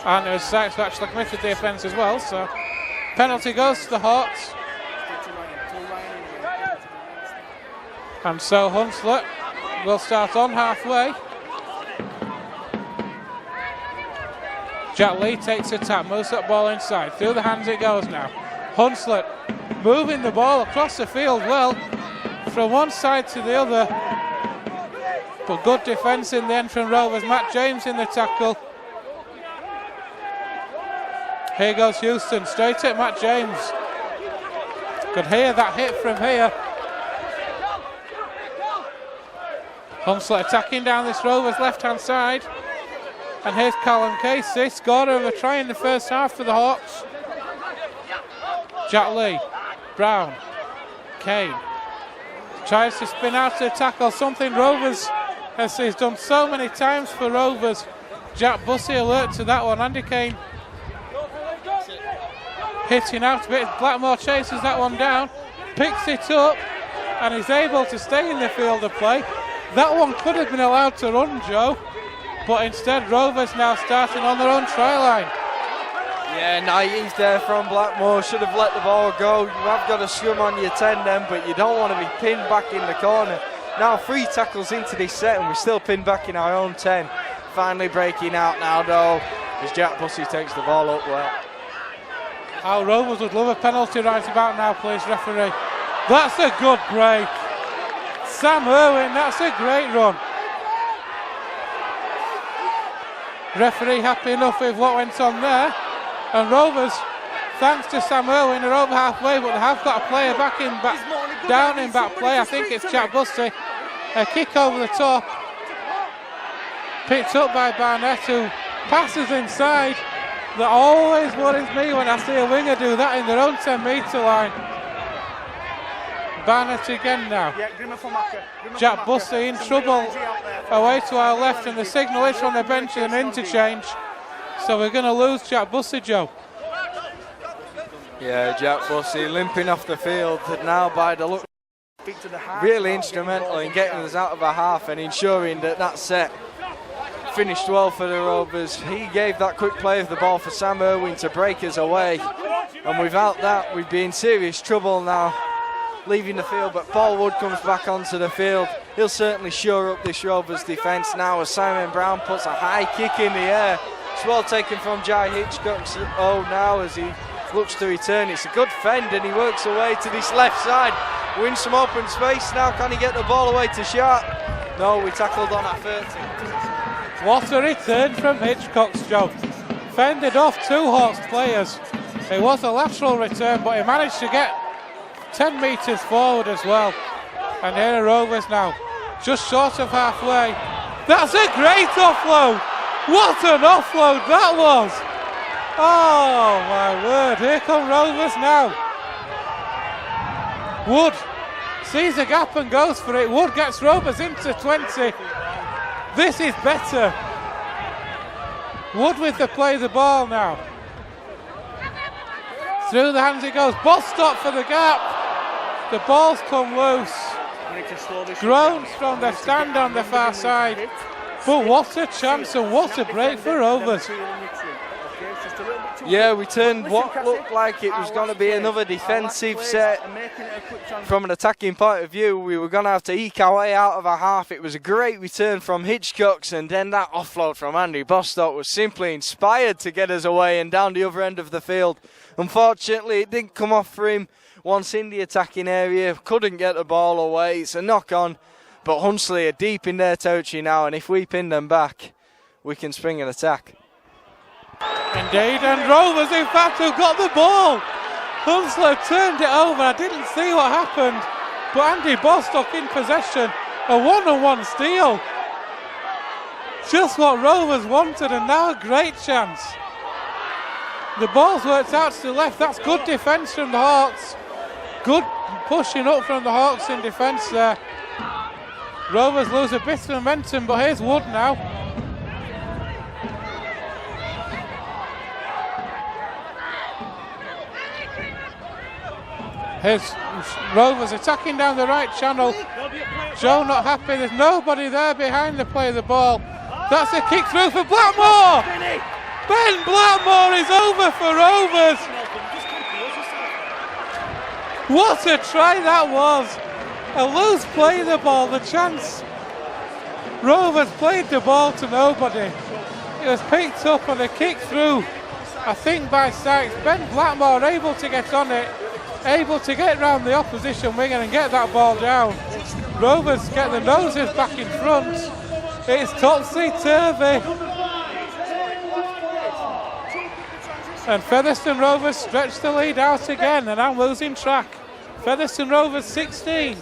And it was Sykes who actually committed the offence as well, so penalty goes to the Hawks. And so Hunslet will start on halfway. Jack Lee takes a tap, moves that ball inside. Through the hands it goes now. Hunslet moving the ball across the field well, from one side to the other. But good defence in the end from Rovers. Matt James in the tackle. Here goes Houston, straight at Matt James. Could hear that hit from here. Hunslet attacking down this Rovers left-hand side. And here's Callum Casey, scorer of a try in the first half for the Hawks. Jack Lee, Brown, Kane. Tries to spin out to tackle, something Rovers has done so many times for Rovers. Jack Bussey alert to that one. Andy Kane hitting out a bit. Blackmore chases that one down, picks it up, and is able to stay in the field of play. That one could have been allowed to run, Joe, but instead Rovers now starting on their own try line. Yeah, naive there from Blackmore. Should have let the ball go. You have got to scrum on your 10 then, but you don't want to be pinned back in the corner. Now 3 tackles into this set and we're still pinned back in our own 10. finally breaking out now though, as Jack Bussey takes the ball up well. Our Rovers would love a penalty right about now, please, referee. That's a good break. Sam Irwin, that's a great run. Referee happy enough with what went on there. And Rovers, thanks to Sam Irwin, are over halfway, but they have got a player down in back play. I think it's Jack Bussey. A kick over the top. Picked up by Barnett, who passes inside. That always worries me when I see a winger do that in their own 10-metre line. Barnett again now. Jack Bussey in trouble away to our left, and the signal is from the bench an interchange. So we're going to lose Jack Bussey, Joe. Yeah, Jack Bussey limping off the field now by the look. Really instrumental in getting us out of our half and ensuring that set finished well for the Rovers. He gave that quick play of the ball for Sam Irwin to break us away, and without that we'd be in serious trouble now, leaving the field. But Paul Wood comes back onto the field. He'll certainly shore up this Rovers defence now as Simon Brown puts a high kick in the air. It's well taken from Jai Hitchcock's now as he looks to return. It's a good fend and he works away to this left side, wins some open space now. Can he get the ball away to Sharp? No, we tackled on at 30. What a return from Hitchcock's, Joe. Fended off two Hawks players. It was a lateral return, but he managed to get 10 metres forward as well. And here are Rovers now, just short of halfway. That's a great offload. What an offload that was. Oh my word, here come Rovers now. Wood sees a gap and goes for it. Wood gets Rovers into 20. This is better. Wood with the play of the ball now. Through the hands it goes. Bostock for the gap. The ball's come loose. Groans from the stand on the far side. But what a chance and what a break for Rovers. Yeah, we turned what looked like it was going to be another defensive set. From an attacking point of view, we were going to have to eke our way out of our half. It was a great return from Hitchcock's, and then that offload from Andy Bostock was simply inspired to get us away and down the other end of the field. Unfortunately, it didn't come off for him once in the attacking area. Couldn't get the ball away. It's a knock-on, but Hunslet are deep in their territory now, and if we pin them back, we can spring an attack. Indeed, and Rovers in fact have got the ball. Hunslet turned it over. I didn't see what happened, but Andy Bostock in possession. A one-on-one steal. Just what Rovers wanted, and now a great chance. The ball's worked out to the left. That's good defence from the Hawks. Good pushing up from the Hawks in defence there. Rovers lose a bit of momentum, but here's Wood now. Here's Rovers attacking down the right channel. Joe not happy. There's nobody there behind the play of the ball. That's a kick through for Blackmore. Ben Blackmore is over for Rovers. What a try that was. A loose play of the ball, the chance. Rovers played the ball to nobody. It was picked up on a kick through, I think by Sykes. Ben Blackmore able to get on it, able to get round the opposition winger and get that ball down. Rovers get the noses back in front. It's topsy-turvy. And Featherstone Rovers stretch the lead out again, and I'm losing track. Featherstone Rovers 16,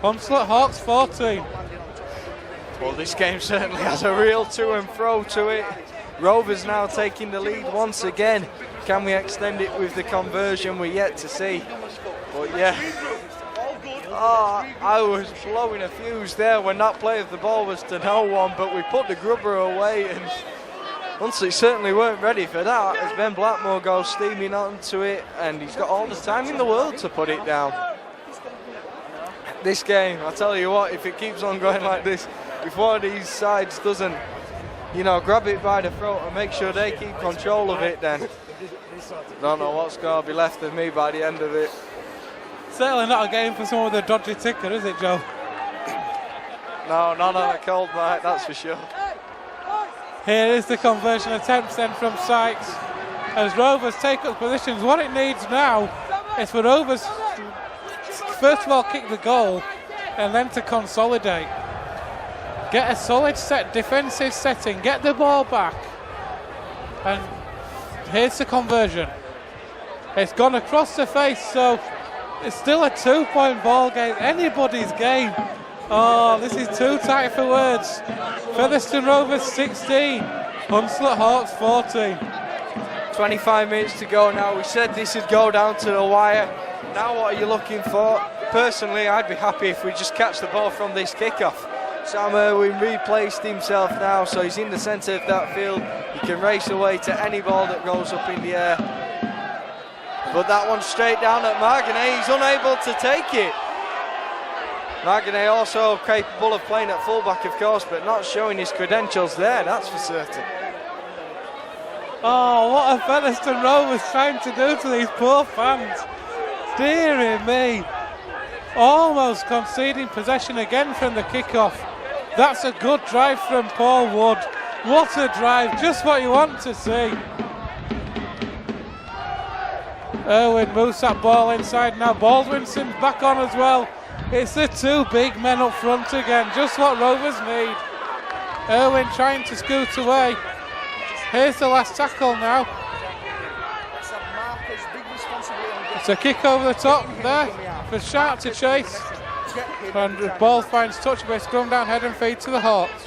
Hunslet Hawks 14. Well, this game certainly has a real to and fro to it. Rovers now taking the lead once again. Can we extend it with the conversion? We're yet to see. But yeah, I was blowing a fuse there when that play of the ball was to no one, but we put the grubber away, and Hunslet certainly weren't ready for that as Ben Blackmore goes steaming onto it, and he's got all the time in the world to put it down. This game, I tell you what, if it keeps on going like this, if one of these sides doesn't, grab it by the throat and make sure they keep control of it, then I don't know what's going to be left of me by the end of it. Certainly not a game for someone with a dodgy ticker, is it, Joe? No, not on a cold night, that's for sure. Here is the conversion attempt then from Sykes. As Rovers take up positions, what it needs now is for Rovers to first of all kick the goal and then to consolidate. Get a solid set defensive setting, get the ball back. And here's the conversion. It's gone across the face, so it's still a 2-point ball game, anybody's game. Oh, this is too tight for words. Featherstone Rovers 16, Hunslet Hawks 14. 25 minutes to go now. We said this would go down to the wire. Now what are you looking for? Personally, I'd be happy if we just catch the ball from this kickoff. Sam Irwin replaced himself now, so he's in the centre of that field. He can race away to any ball that goes up in the air. But that one straight down at Marganet, he's unable to take it. Marganet also capable of playing at fullback, of course, but not showing his credentials there, that's for certain. Oh, what are Featherstone Rovers trying to do to these poor fans? Dearie me. Almost conceding possession again from the kickoff. That's a good drive from Paul Wood. What a drive, just what you want to see. Irwin moves that ball inside now. Baldwinson's back on as well. It's the two big men up front again, just what Rovers need. Irwin trying to scoot away. Here's the last tackle now. It's a kick over the top there for Sharp to chase. And the ball finds touch, but it's gone down head and feet to the Hawks.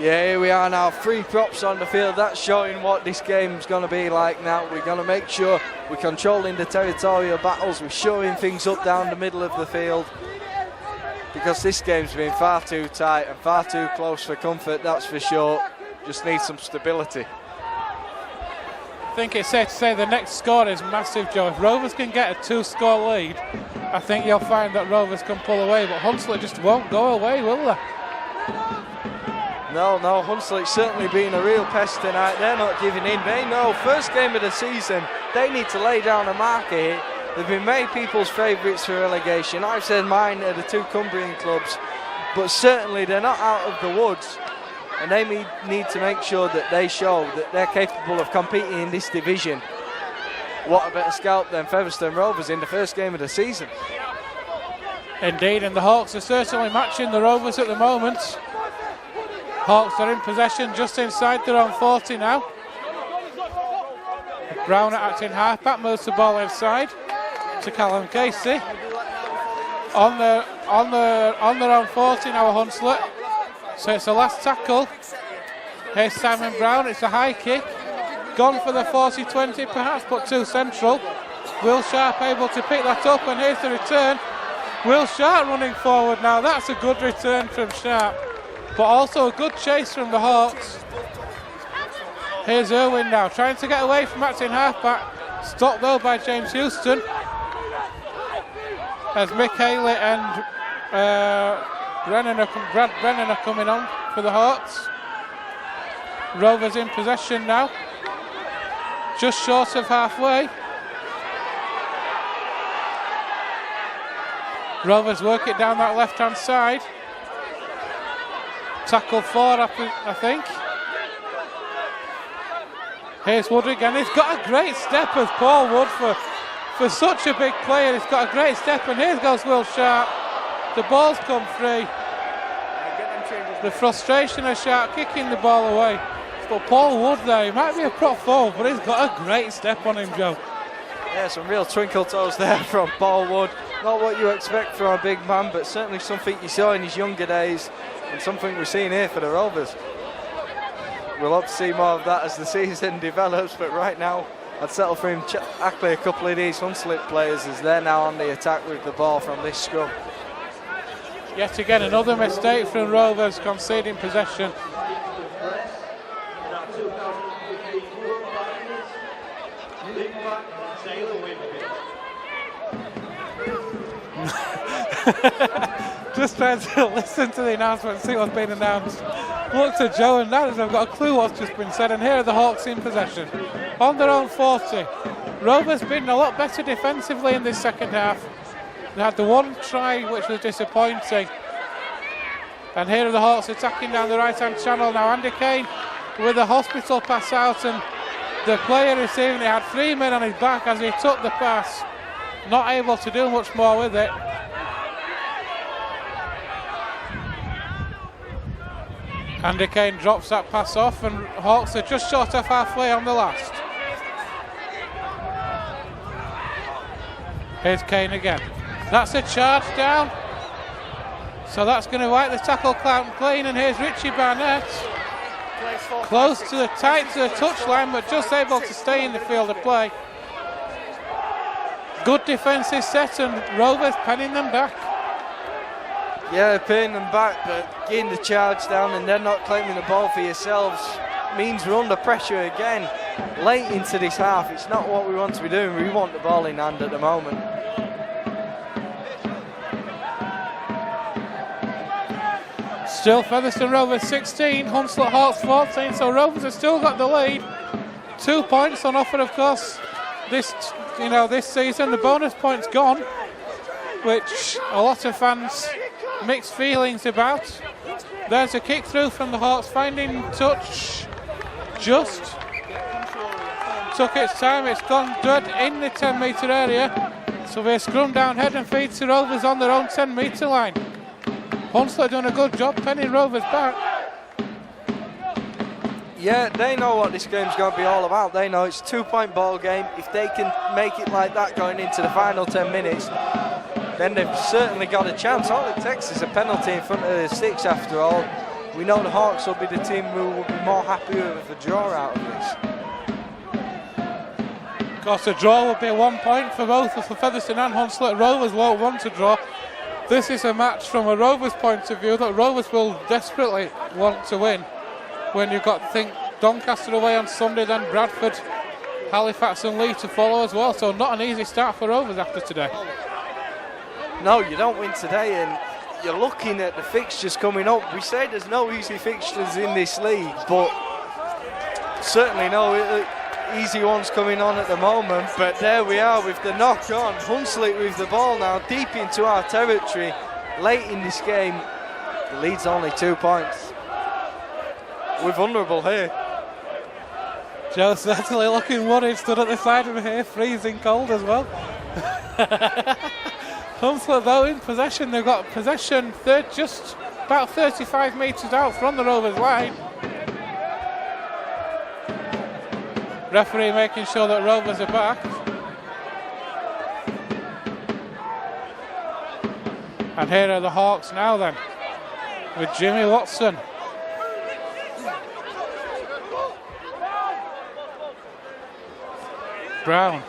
Yeah, here we are now, 3 props on the field. That's showing what this game's going to be like now. We're going to make sure we're controlling the territorial battles. We're showing things up down the middle of the field. Because this game's been far too tight and far too close for comfort, that's for sure. Just need some stability. I think it's safe to say the next score is massive, Joe. If Rovers can get a 2-score lead, I think you'll find that Rovers can pull away. But Hunslet just won't go away, will they? No, Hunslet's certainly been a real pest tonight. They're not giving in. They know, first game of the season, they need to lay down a marker here. They've been many people's favourites for relegation. I've said mine are the 2 Cumbrian clubs, but certainly they're not out of the woods. And they need to make sure that they show that they're capable of competing in this division. What a better scalp than Featherstone Rovers in the first game of the season. Indeed, and the Hawks are certainly matching the Rovers at the moment. Hawks are in possession just inside their own 40 now. Brown acting halfback, moves the ball inside to Callum Casey. On their own 40 now, Hunslet. So it's the last tackle. Here's Simon Brown, it's a high kick. Gone for the 40-20 perhaps, but too central. Will Sharp able to pick that up, and here's the return. Will Sharp running forward now, that's a good return from Sharp. But also a good chase from the Hawks. Here's Irwin now, trying to get away from acting halfback. Stopped though by James Houston. As Mick Haley and Brad Brennan are coming on for the Hawks. Rovers in possession now. Just short of halfway. Rovers work it down that left-hand side. Tackle 4, I think. Here's Wood again. He's got a great step as Paul Wood for such a big player. He's got a great step, and here goes Will Sharp. The ball's come free. The frustration of Sharp kicking the ball away. But Paul Wood there, he might be a prop forward, but he's got a great step on him, Joe. Yeah, some real twinkle toes there from Paul Wood. Not what you expect from a big man, but certainly something you saw in his younger days and something we're seeing here for the Rovers. We'll hope to see more of that as the season develops, but right now I'd settle for him tackling a couple of these Hunslet players as they're now on the attack with the ball from this scrum. Yet again, another mistake from Rovers, conceding possession. Just trying to listen to the announcement and see what's been announced. Look to Joe and Nat as I've got a clue what's just been said, and here are the Hawks in possession. On their own 40. Rovers been a lot better defensively in this second half. They had the one try which was disappointing. And here are the Hawks attacking down the right-hand channel now. Andy Kane with a hospital pass out, and the player receiving it had 3 men on his back as he took the pass. Not able to do much more with it. Andy Kane drops that pass off, and Hawks are just short of halfway on the last. Here's Kane again. That's a charge down. So that's going to wipe the tackle count clean, and here's Richie Barnett. Close to the tight to the touchline, but just able to stay in the field of play. Good defensive set, and Rovers penning them back. Yeah, pinning them back, but getting the charge down and then not claiming the ball for yourselves means we're under pressure again. Late into this half, it's not what we want to be doing. We want the ball in hand at the moment. Still Featherstone Rovers 16, Hunslet Hawks 14, so Rovers have still got the lead. 2 points on offer, of course, this season. The bonus point's gone, which a lot of fans mixed feelings about. There's a kick through from the Hawks, finding touch, just took its time. It's gone dead in the 10-metre area, so we're scrum down head and feet to Rovers on their own 10-metre line. Hunslet doing a good job penning Rovers back. Yeah, they know what this game's going to be all about. They know it's a 2-point ball game. If they can make it like that going into the final 10 minutes, then they've certainly got a chance. All it takes is a penalty in front of the sticks after all. We know the Hawks will be the team who will be more happy with a draw out of this. Of course, a draw would be 1 point for both for Featherstone and Hunslet. Rovers won't want to draw. This is a match from a Rovers point of view that Rovers will desperately want to win. When you've got to think Doncaster away on Sunday, then Bradford, Halifax and Leigh to follow as well. So not an easy start for Rovers after today. No, you don't win today, and you're looking at the fixtures coming up. We say there's no easy fixtures in this league, but certainly no easy ones coming on at the moment. But there we are with the knock on. Hunslet with the ball now deep into our territory late in this game. The lead's only 2 points. We're vulnerable here. Joe certainly looking worried, stood at the side of me here, freezing cold as well. Hunslet though in possession. They've got possession just about 35 metres out from the Rovers line. Referee making sure that Rovers are back. And here are the Hawks now then, with Jimmy Watson. Brown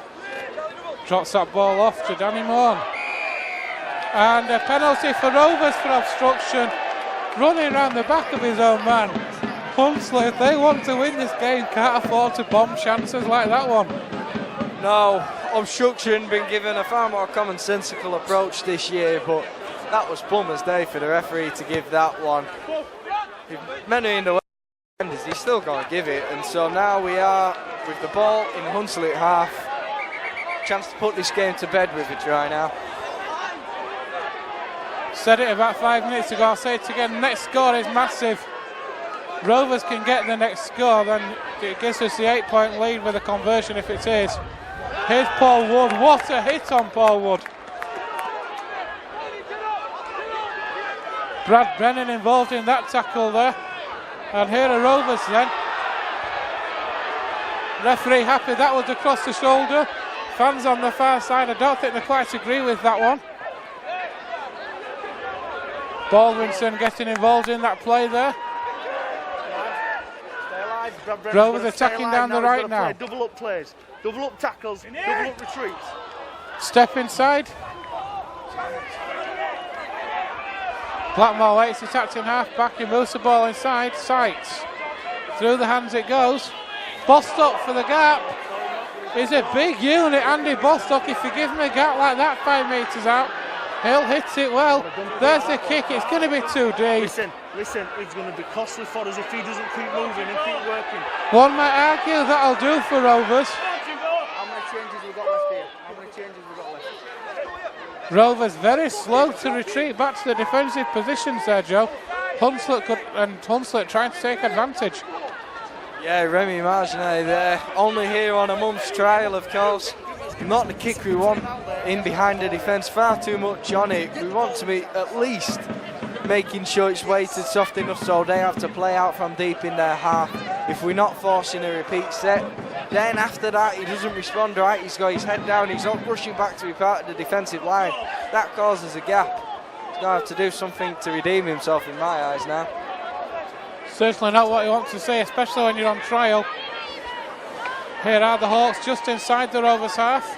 drops that ball off to Danny Moore. And a penalty for Rovers for obstruction, running around the back of his own man. Hunslet, if they want to win this game, can't afford to bomb chances like that one. No, obstruction been given a far more commonsensical approach this year, but that was plumber's day for the referee to give that one. If many in the way, he's still going to give it, and so now we are with the ball in Hunslet half. Chance to put this game to bed with a try now. Said it about 5 minutes ago, I'll say it again. Next score is massive. Rovers can get the next score, then it gives us the 8-point lead with a conversion if it is. Here's Paul Wood. What a hit on Paul Wood. Brad Brennan involved in that tackle there. And here are Rovers then. Referee happy that was across the shoulder. Fans on the far side, I don't think they quite agree with that one. Baldwinson getting involved in that play there. Rovers attacking down the right now. Double up plays, double up tackles, double up retreats. Step inside. Blackmore waits, attacked in half back, he moves the ball inside, sights. Through the hands it goes. Bostock for the gap. He's a big unit, Andy Bostock. If you give him a gap like that 5 metres out, he'll hit it well. There's the kick, it's going to be too deep. Listen, it's going to be costly for us if he doesn't keep moving and keep working. One might argue that'll do for Rovers. How many changes we got left here? How many changes we got left? Rovers very slow to retreat back to the defensive positions there, Joe. Hunslet trying to take advantage. Yeah, Remy Marginet there, only here on a month's trial, of course. Not the kick we want in behind the defence, far too much on it. We want to be at least making sure it's weighted soft enough so they have to play out from deep in their half. If we're not forcing a repeat set, then after that he doesn't respond right, he's got his head down, he's not rushing back to be part of the defensive line. That causes a gap. He's going to have to do something to redeem himself in my eyes now. Certainly not what he wants to say, especially when you're on trial. Here are the Hawks just inside the Rovers half.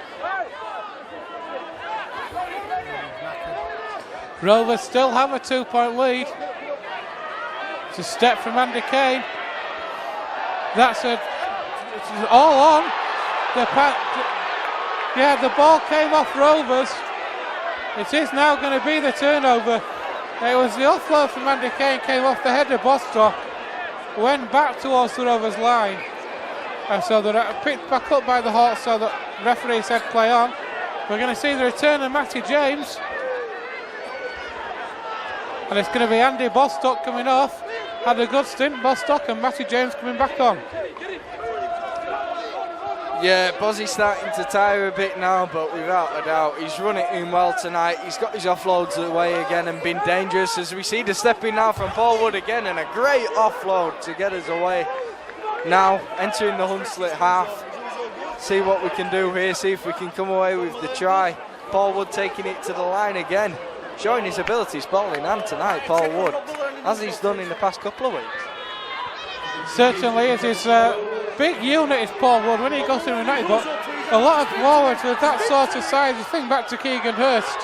Rovers still have a 2-point lead. It's a step from Andy Kane. It's all on. The ball came off Rovers. It is now going to be the turnover. It was the offload from Andy Kane, came off the head of Bostock, went back towards the Rovers line. And so they're picked back up by the Hawks, so the referee said play on. We're going to see the return of Matty James. And it's going to be Andy Bostock coming off. Had a good stint, Bostock, and Matty James coming back on. Yeah, Bozzy's starting to tire a bit now, but without a doubt, he's run it in well tonight. He's got his offloads away again and been dangerous, as we see the step in now from Paul Wood again, and a great offload to get us away. Now entering the Hunslet half. See what we can do here, see if we can come away with the try. Paul Wood taking it to the line again, showing his abilities ball in hand tonight, Paul Wood, as he's done in the past couple of weeks. Certainly it is a big unit is Paul Wood when he goes to United, but a lot of forwards with that sort of size, you think back to Keegan Hurst,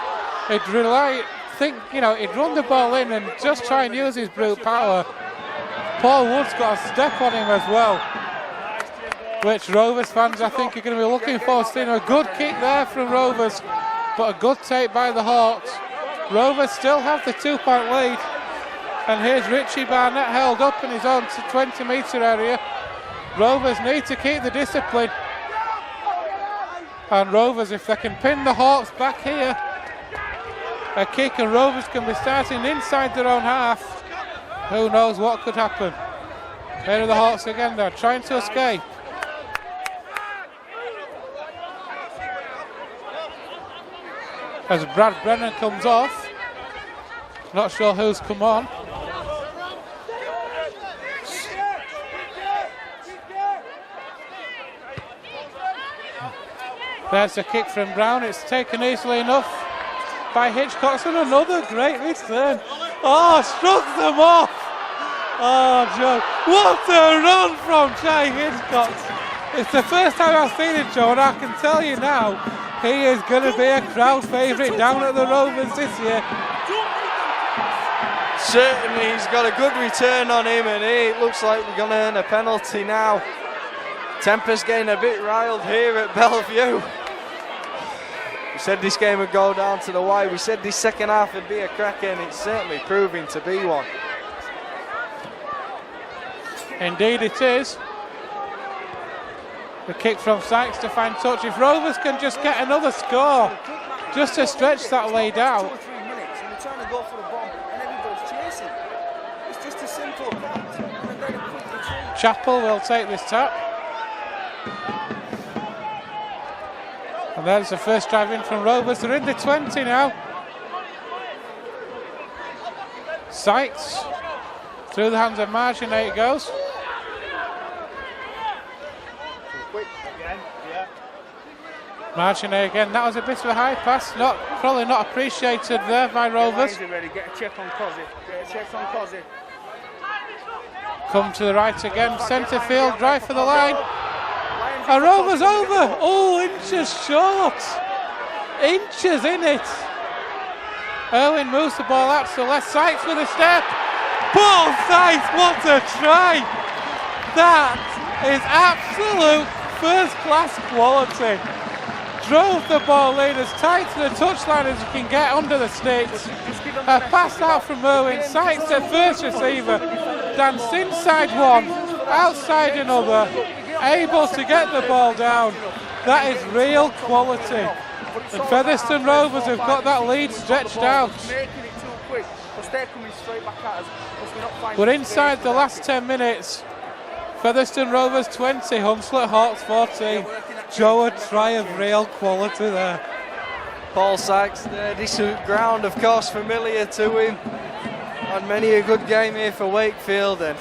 he'd run the ball in and just try and use his brute power. Paul Wood's got a step on him as well, which Rovers fans I think are going to be looking forward to seeing. A good kick there from Rovers, but a good take by the Hawks. Rovers still have the 2-point lead, and here's Richie Barnett held up in his own 20-metre area. Rovers need to keep the discipline, and Rovers, if they can pin the Hawks back here, a kick and Rovers can be starting inside their own half. Who knows what could happen. Here are the Hawks again, they're trying to escape. As Brad Brennan comes off, not sure who's come on. There's a kick from Brown, it's taken easily enough by Hitchcock, and another great return. Oh, struck them off. Oh, Joe, what a run from Jay Hitchcock. It's the first time I've seen it, Joe, and I can tell you now, he is going to be a crowd favourite down at the Rovers this year. Certainly, he's got a good return on him, and it looks like we're going to earn a penalty now. Temper's getting a bit riled here at Bellevue. We said this game would go down to the wire. We said this second half would be a cracker, and it's certainly proving to be one. Indeed it is. The kick from Sykes to find touch. If Rovers can just get another score, just to stretch that lead out. 2 or 3 minutes, and they're trying to go for the bomb, and everybody's chasing. It's just a simple fact, and then a quick retreat. Chappell will take this tap. And there's the first drive in from Rovers. They're in the 20 now. Sykes through the hands of Marginet it goes. Marginet again. That was a bit of a high pass. Probably not appreciated there by Rovers. Get a check on Cozzy. Get a check on Cozzy. Come to the right again. Centre field. Drive for the line. And Rovers over. Oh, inches short. Inches in it. Irwin moves the ball out to the left. Sykes with a step. Paul Sykes, what a try. That is absolute first-class quality. Drove the ball in as tight to the touchline as you can get under the sticks. A pass out from Irwin. Sykes at first receiver. Danced inside one, outside another. Able to get the ball down. That is real quality. And Featherstone Rovers have got that lead stretched out. quick, because they're coming straight back at us, because we're not finding. We're inside the last 10 minutes. Featherstone Rovers 20, Hunslet Hawks 14. Joe, a try of real quality there. Paul Sykes there, this ground of course familiar to him. Had many a good game here for Wakefield, and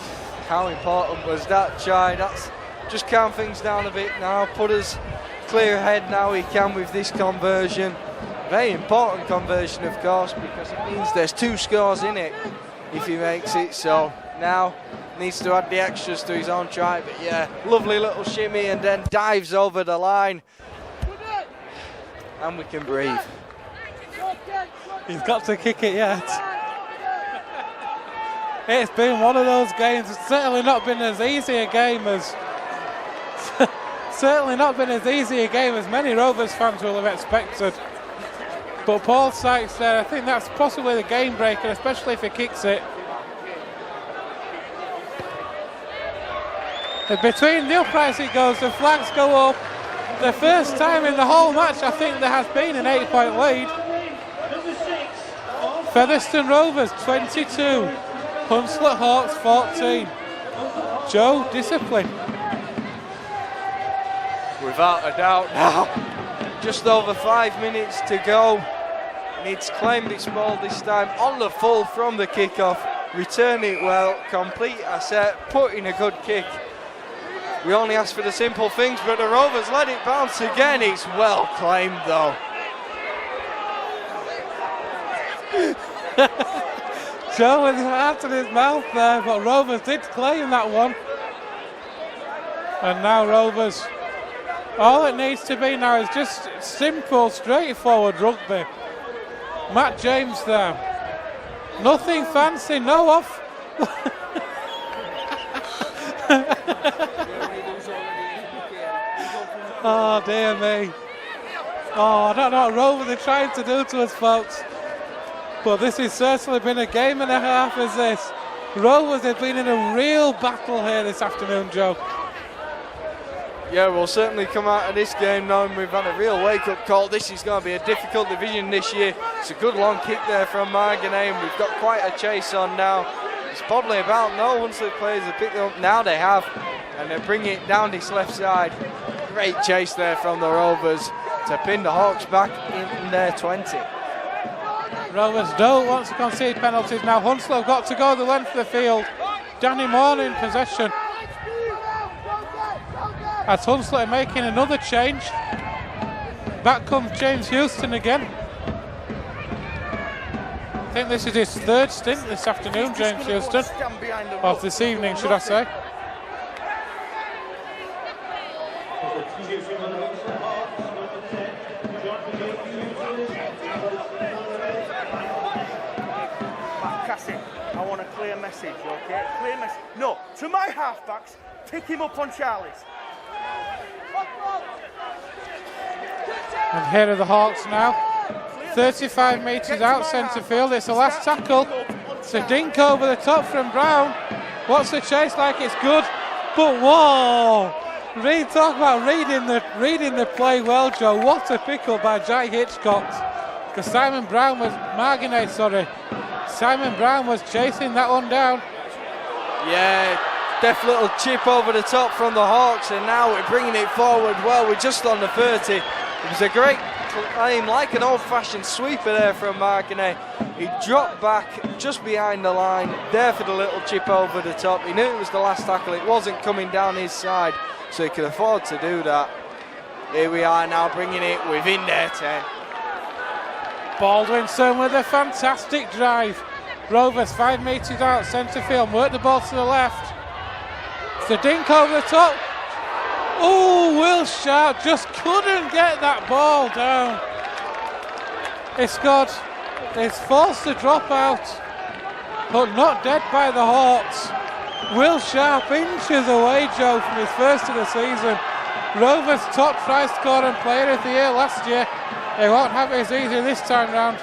how important was that try? That's just calm things down a bit now, put us clear ahead now he can with this conversion. Very important conversion of course, because it means there's 2 scores in it if he makes it, so now needs to add the extras to his own try. But yeah, lovely little shimmy and then dives over the line, and we can breathe. He's got to kick it yet. It's been one of those games. It's certainly not been as easy a game as many Rovers fans will have expected. But Paul Sykes there, I think that's possibly the game breaker, especially if he kicks it. And between the uprights it goes, the flags go up. The first time in the whole match I think there has been an 8-point lead. Featherstone Rovers 22, Hunslet Hawks 14. Joe, discipline. Without a doubt now, just over 5 minutes to go, and it's claimed its ball this time on the full from the kickoff, return it well, complete a set, put in a good kick. We only ask for the simple things, but the Rovers let it bounce again. It's well claimed though. Joe with his heart in his mouth there, but Rovers did claim that one. And now Rovers, all it needs to be now is just simple, straightforward rugby. Matt James there. Nothing fancy, no off. Oh dear me. Oh, I don't know what Rovers are trying to do to us, folks. But this has certainly been a game and a half as this. Rovers have been in a real battle here this afternoon, Joe. Yeah, we'll certainly come out of this game knowing we've had a real wake-up call. This is going to be a difficult division this year. It's a good long kick there from Marganet, and we've got quite a chase on now. It's probably about no Hunslet players have picked them up. Now they have, and they're bringing it down this left side. Great chase there from the Rovers to pin the Hawks back in their 20. Rovers don't want to concede penalties now. Hunslet have got to go the length of the field. Danny Moore in possession. As Hunslet are making another change. Back comes James Houston again. I think this is his 3rd stint this afternoon, James Houston. Of this evening, should I say. Cassie, I want a clear message, okay? Clear message. No, to my halfbacks, pick him up on Charlie's. And here are the Hawks now. 35 metres out centre field. It's the last tackle. It's a dink over the top from Brown. What's the chase like? It's good. But whoa! Talk about reading the play well, Joe. What a pickle by Jack Hitchcock. Because Simon Brown was chasing that one down. Yeah, deft little chip over the top from the Hawks, and now we're bringing it forward well. We're just on the 30. It was a great claim, like an old-fashioned sweeper there from Marganet. He dropped back just behind the line, there for the little chip over the top. He knew it was the last tackle. It wasn't coming down his side, so he could afford to do that. Here we are now bringing it within their 10. Baldwinson with a fantastic drive. Rovers 5 metres out centre field, work the ball to the left. It's a dink over the top. Oh, Will Sharp just couldn't get that ball down. It's forced to drop out, but not dead by the Hawks. Will Sharp inches away, Joe, from his first of the season. Rovers' top try scorer and player of the year last year. They won't have it as easy this time round.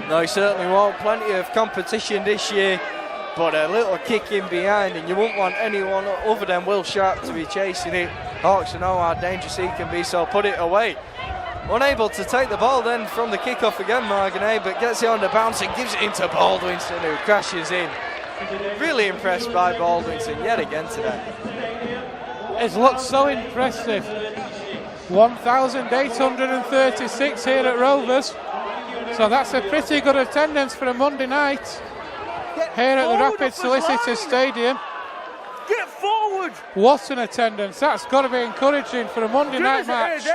No, he certainly won't. Plenty of competition this year, but a little kick in behind, and you wouldn't want anyone other than Will Sharp to be chasing it. Hawks know how dangerous he can be, so put it away. unable to take the ball then from the kickoff again, Marganet, but gets it on the bounce and gives it into Baldwinson, who crashes in. Really impressed by Baldwinson yet again today. It's looked so impressive. 1,836 here at Rovers. So that's a pretty good attendance for a Monday night here at the Rapid Solicitors Stadium. Get forward! What an attendance. That's got to be encouraging for a Monday night match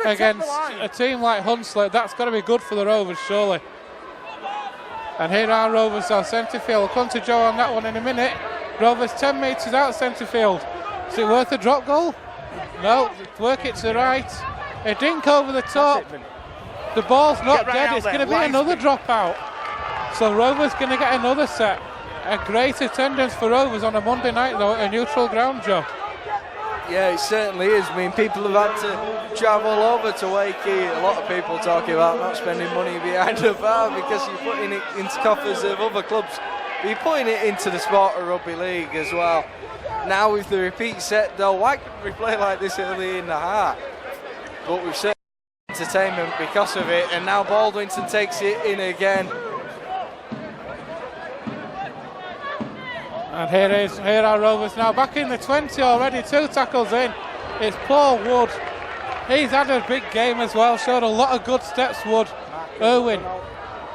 against a team like Hunslet. That's got to be good for the Rovers, surely. And here are Rovers out centre field. We'll come to Joe on that one in a minute. Rovers 10 metres out centre field. Is it worth a drop goal? No. Work it to the right. A dink over the top. The ball's not dead. It's going to be another dropout. So Rovers going to get another set. A great attendance for Rovers on a Monday night, though, at a neutral ground, Joe. Yeah, it certainly is. I mean, people have had to travel over to Wakey. A lot of people talking about not spending money behind the bar because you're putting it into coffers of other clubs. But you're putting it into the sport of rugby league as well. Now with the repeat set, though, why couldn't we play like this early in the heart? But we've certainly entertainment because of it, and now Baldwinson takes it in again. And here are Rovers now back in the 20 already, 2 tackles in. It's Paul Wood. He's had a big game as well, showed a lot of good steps, Wood. Irwin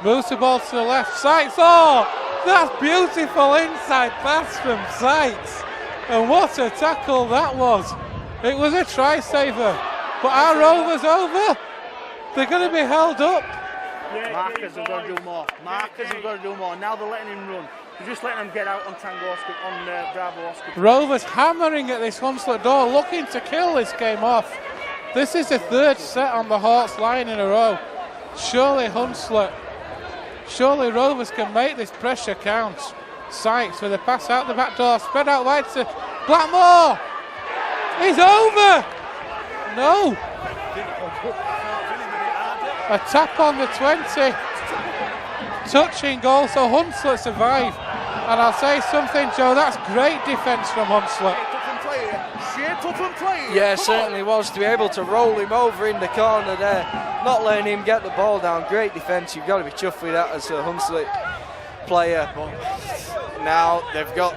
moves the ball to the left. Sykes, oh, that's beautiful inside pass from Sykes. And what a tackle that was. It was a try saver. But are Rovers over? They're going to be held up. Markers have got to do more. Markers have got to do more. Now they're letting him run. They're just letting him get out on Tango Oscar, on Bravo Oscar. Rovers hammering at this Hunslet door, looking to kill this game off. This is the 3rd set on the Hawks line in a row. Surely Rovers can make this pressure count. Sykes with a pass out the back door, spread out wide to Blackmore. He's over. No. A tap on the 20. Touching goal, so Hunslet survive. And I'll say something, Joe, that's great defence from Hunslet. Yeah, certainly was, to be able to roll him over in the corner there, not letting him get the ball down. Great defence, you've got to be chuffed with that as a Hunslet player. Now they've got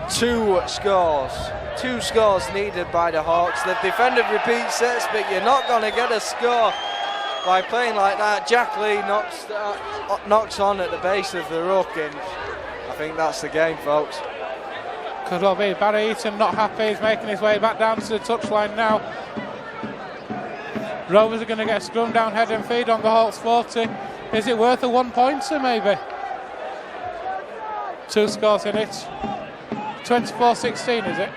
2 scores. 2 scores needed by the Hawks. They've defended repeat sets, but you're not going to get a score by playing like that. Jack Lee knocks on at the base of the ruck, and I think that's the game, folks. Could well be. Barry Eaton not happy. He's making his way back down to the touchline now. Rovers are going to get a scrum down head and feed on the Hawks 40. Is it worth a 1-pointer maybe? 2 scores in it. 24-16 is it?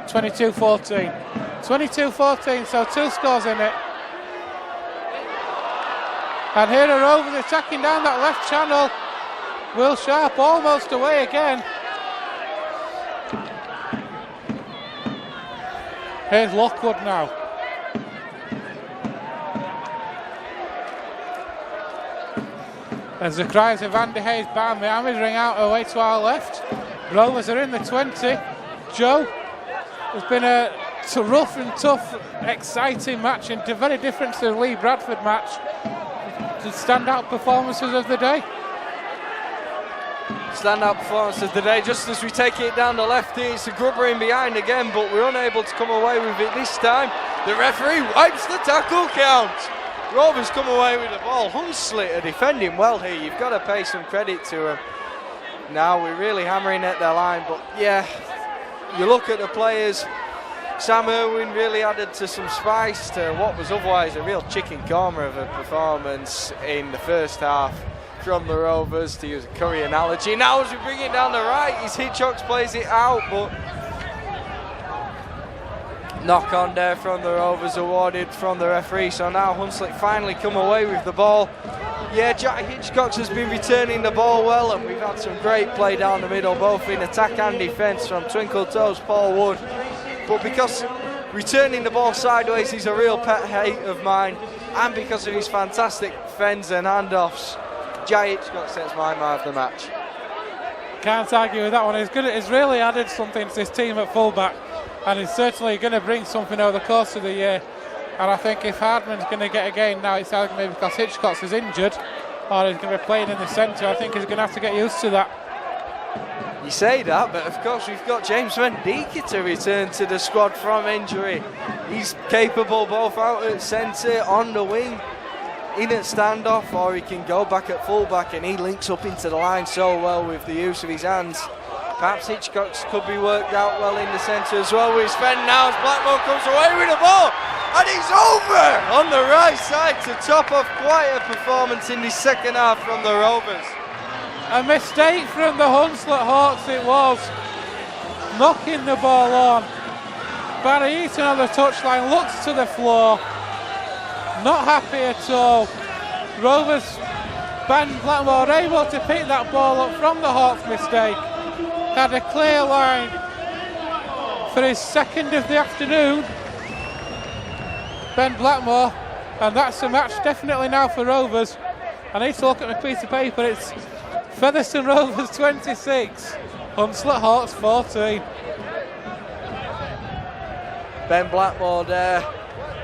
22-14. 22-14, so 2 scores in it. And here are Rovers attacking down that left channel. Will Sharp almost away again. Here's Lockwood now. As the cries of Andy Hayes band Miami ring out away to our left. Rovers are in the 20. Joe, it's been a rough and tough, exciting match, and very different to the Lee Bradford match. The standout performances of the day. Standout performance of the day, just as we take it down the left here, it's a grubber in behind again, but we're unable to come away with it this time. The referee wipes the tackle count. Rovers come away with the ball. Hunslet are defending well here, you've got to pay some credit to them. Now we're really hammering at their line, but yeah, you look at the players. Sam Irwin really added to some spice to what was otherwise a real chicken korma of a performance in the first half from the Rovers, to use a curry analogy. Now as we bring it down the right, his Hitchcocks plays it out, but knock on there from the Rovers awarded from the referee. So now Hunslet finally come away with the ball. Yeah, Jack Hitchcocks has been returning the ball well, and we've had some great play down the middle, both in attack and defence from Twinkle Toes Paul Wood. But because returning the ball sideways is a real pet hate of mine, and because of his fantastic fends and handoffs, Jay Hitchcock sets my man of the match. Can't argue with that one. He's really added something to this team at fullback, and he's certainly going to bring something over the course of the year. And I think if Hardman's going to get a game now, it's either maybe because Hitchcock is injured or he's going to be playing in the centre. I think he's going to have to get used to that. You say that, but of course we've got James Mendika to return to the squad from injury. He's capable both out at centre, on the wing, in at standoff, or he can go back at fullback, and he links up into the line so well with the use of his hands. Perhaps Hitchcock's could be worked out well in the centre as well with Sven now as Blackmore comes away with the ball, and he's over on the right side to top off quite a performance in the second half from the Rovers. A mistake from the Hunslet Hawks it was, knocking the ball on. Barry Eaton on the touchline looks to the floor, not happy at all. Rovers, Ben Blackmore able to pick that ball up from the Hawks mistake. Had a clear line for his second of the afternoon, Ben Blackmore, and that's a match definitely now for Rovers. I need to look at my piece of paper. It's Featherstone Rovers 26, Hunslet Hawks 14. Ben Blackmore there,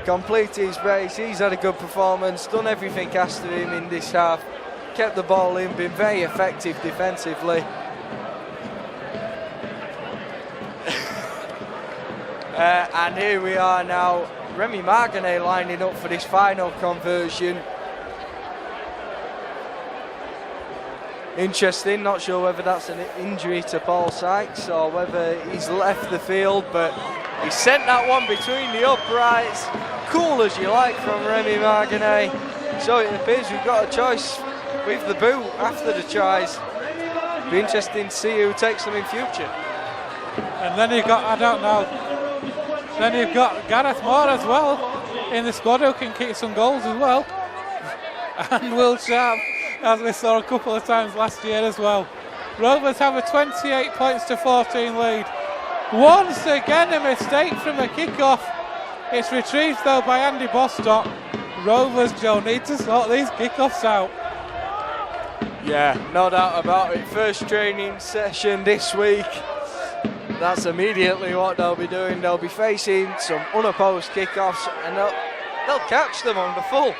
completed his race. He's had a good performance, done everything asked of him in this half, kept the ball in, been very effective defensively. And here we are now, Remy Marganet lining up for this final conversion. Interesting, not sure whether that's an injury to Paul Sykes or whether he's left the field, but he sent that one between the uprights. Cool as you like from Remy Marganet. So it appears we've got a choice with the boot after the tries. Be interesting to see who takes them in future. And then you've got, I don't know, then you've got Gareth Moore as well in the squad who can kick some goals as well. And Will Sharp, as we saw a couple of times last year as well. Rovers have a 28 points to 14 lead. Once again a mistake from a kick-off. It's retrieved though by Andy Bostock. Rovers, Joe, need to sort these kick-offs out. Yeah, no doubt about it. First training session this week. That's immediately what they'll be doing. They'll be facing some unopposed kick-offs and they'll catch them on the full.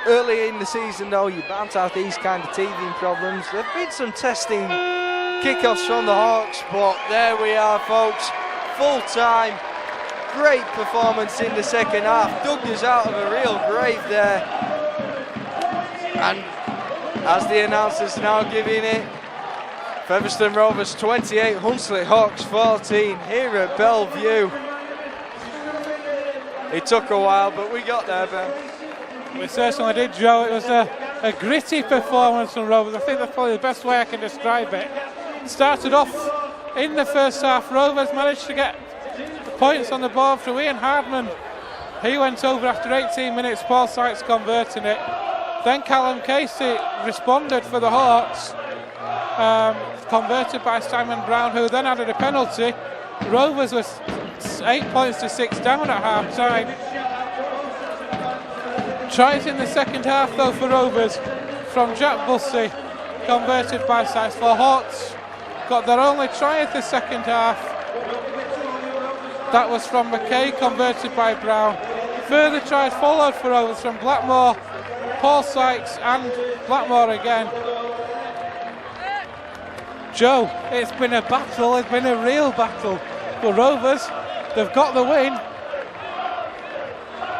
Early in the season though, you bounce out these kind of teething problems. There have been some testing kick-offs from the Hawks, but there we are folks, full time. Great performance in the second half, dug us out of a real grave there. And as the announcer's now giving it, Featherstone Rovers 28, Hunslet Hawks 14 here at Bellevue. It took a while, but we got there, Ben. We certainly did, Joe. It was a gritty performance from Rovers. I think that's probably the best way I can describe it. Started off in the first half. Rovers managed to get the points on the board for Ian Hardman. He went over after 18 minutes, Paul Sykes converting it. Then Callum Casey responded for the Hawks, converted by Simon Brown, who then added a penalty. Rovers was 8 points to 6 down at half time. Tries in the second half though for Rovers from Jack Bussey, converted by Sykes. For Hawks, got their only try of the second half. That was from McKay, converted by Brown. Further tries followed for Rovers from Blackmore, Paul Sykes and Blackmore again. Joe, it's been a battle, it's been a real battle for Rovers. They've got the win.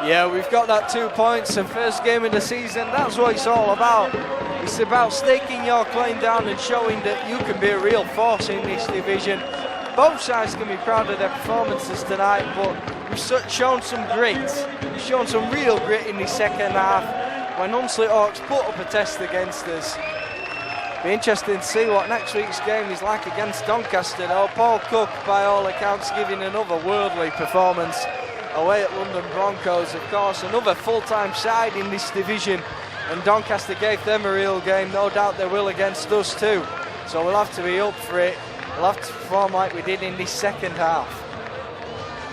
Yeah, we've got that 2 points, and first game of the season, that's what it's all about. It's about staking your claim down and showing that you can be a real force in this division. Both sides can be proud of their performances tonight, but we've shown some grit. We've shown some real grit in the second half when Hunslet Hawks put up a test against us. Be interesting to see what next week's game is like against Doncaster. Though Paul Cook, by all accounts, giving another worldly performance away at London Broncos, of course, another full-time side in this division, and Doncaster gave them a real game. No doubt they will against us too, so we'll have to be up for it. We'll have to perform like we did in this second half.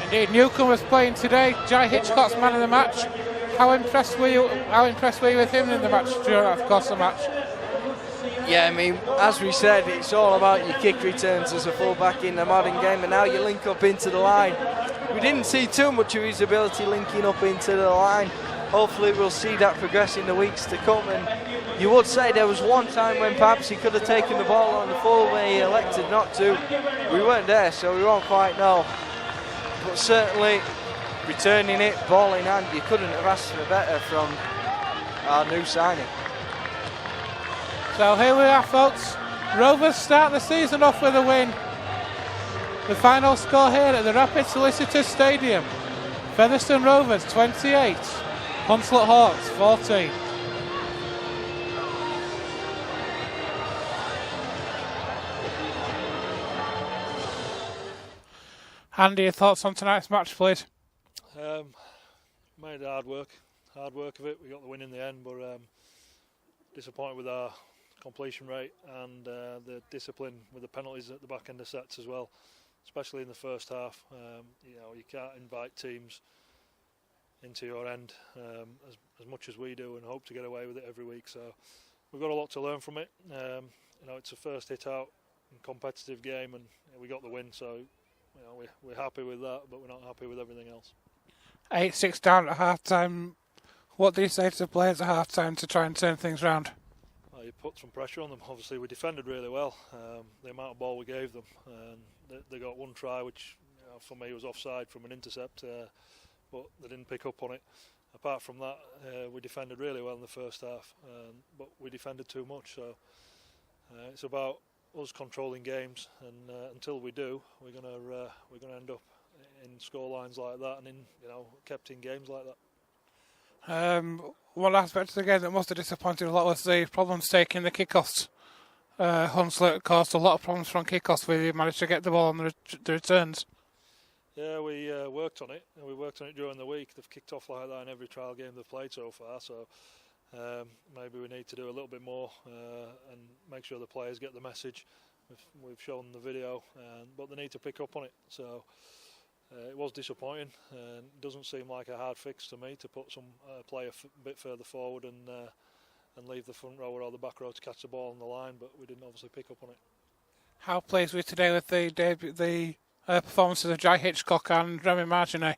Indeed, Newcombe was playing today. Jai Hitchcock's man of the match. How impressed were you with him in the match during, of course, the match? Yeah, I mean, as we said, it's all about your kick returns as a fullback in the modern game, and now you link up into the line we didn't see too much of his ability linking up into the line. Hopefully we'll see that progress in the weeks to come. And you would say there was one time when perhaps he could have taken the ball on the full where he elected not to. We weren't there, so we won't quite know. But certainly returning it, ball in hand, you couldn't have asked for better from our new signing. So here we are, folks. Rovers start the season off with a win. The final score here at the Rapid Solicitors Stadium. Featherstone Rovers 28, Hunslet Hawks 14. Andy, your thoughts on tonight's match, please? Made hard work of it. We got the win in the end, but disappointed with our completion rate and the discipline with the penalties at the back end of sets as well, especially in the first half. You can't invite teams into your end as much as we do and hope to get away with it every week. So we've got a lot to learn from it. It's a first hit out in competitive game, and we got the win. So we're happy with that, but we're not happy with everything else. 8-6 down at half time. What do you say to the players at half time to try and turn things round? You put some pressure on them. Obviously we defended really well. The amount of ball we gave them, they got one try which for me was offside from an intercept, but they didn't pick up on it. Apart from that, we defended really well in the first half, but we defended too much. So it's about us controlling games, and until we do, we're gonna end up in scorelines like that, and in kept in games like that. One aspect of the game that must have disappointed a lot was the problems taking the kickoffs. Hunslet caused a lot of problems from kickoffs where they managed to get the ball on the returns. Yeah, we worked on it, and we worked on it during the week. They've kicked off like that in every trial game they've played so far, so maybe we need to do a little bit more and make sure the players get the message. We've shown the video, but they need to pick up on it. So it was disappointing, and it doesn't seem like a hard fix to me to put some player a bit further forward and leave the front row or the back row to catch the ball on the line, but we didn't obviously pick up on it. How pleased were you today with the performances of Jai Hitchcock and Remy Marginet?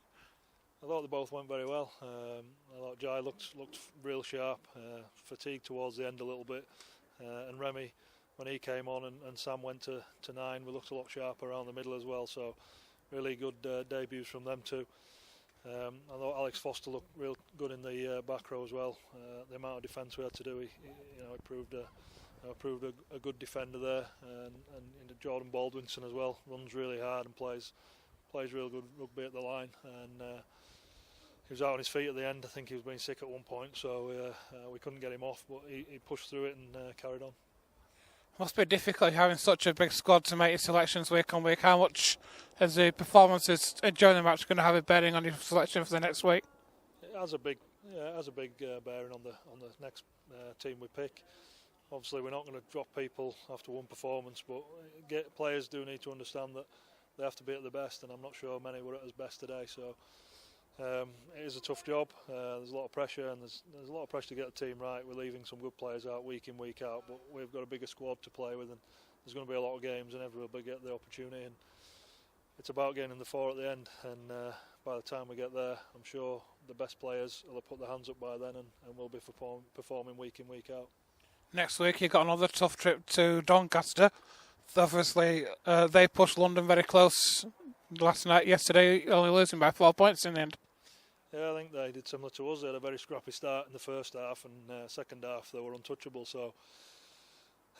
I thought they both went very well. I thought Jai looked real sharp, fatigued towards the end a little bit, and Remy, when he came on and Sam went to 9, we looked a lot sharper around the middle as well. So really good debuts from them too. I thought Alex Foster looked real good in the back row as well. The amount of defence we had to do, he proved a good defender there, and Jordan Baldwinson as well runs really hard and plays real good rugby at the line, and he was out on his feet at the end. I think he was being sick at one point, so we couldn't get him off, but he pushed through it and carried on. Must be difficult having such a big squad to make your selections week on week. How much is the performances during the match going to have a bearing on your selection for the next week? It has a big bearing on the next team we pick. Obviously, we're not going to drop people after one performance, but players do need to understand that they have to be at their best, and I'm not sure many were at their best today. So it is a tough job. There's a lot of pressure, and there's a lot of pressure to get the team right. We're leaving some good players out week in, week out, but we've got a bigger squad to play with, and there's going to be a lot of games, and everyone will get the opportunity. And it's about getting the 4 at the end, and by the time we get there, I'm sure the best players will have put their hands up by then, and we'll be performing week in, week out. Next week you've got another tough trip to Doncaster. Obviously, they pushed London very close yesterday, only losing by 4 points in the end. Yeah, I think they did similar to us. They had a very scrappy start in the first half, and second half they were untouchable. So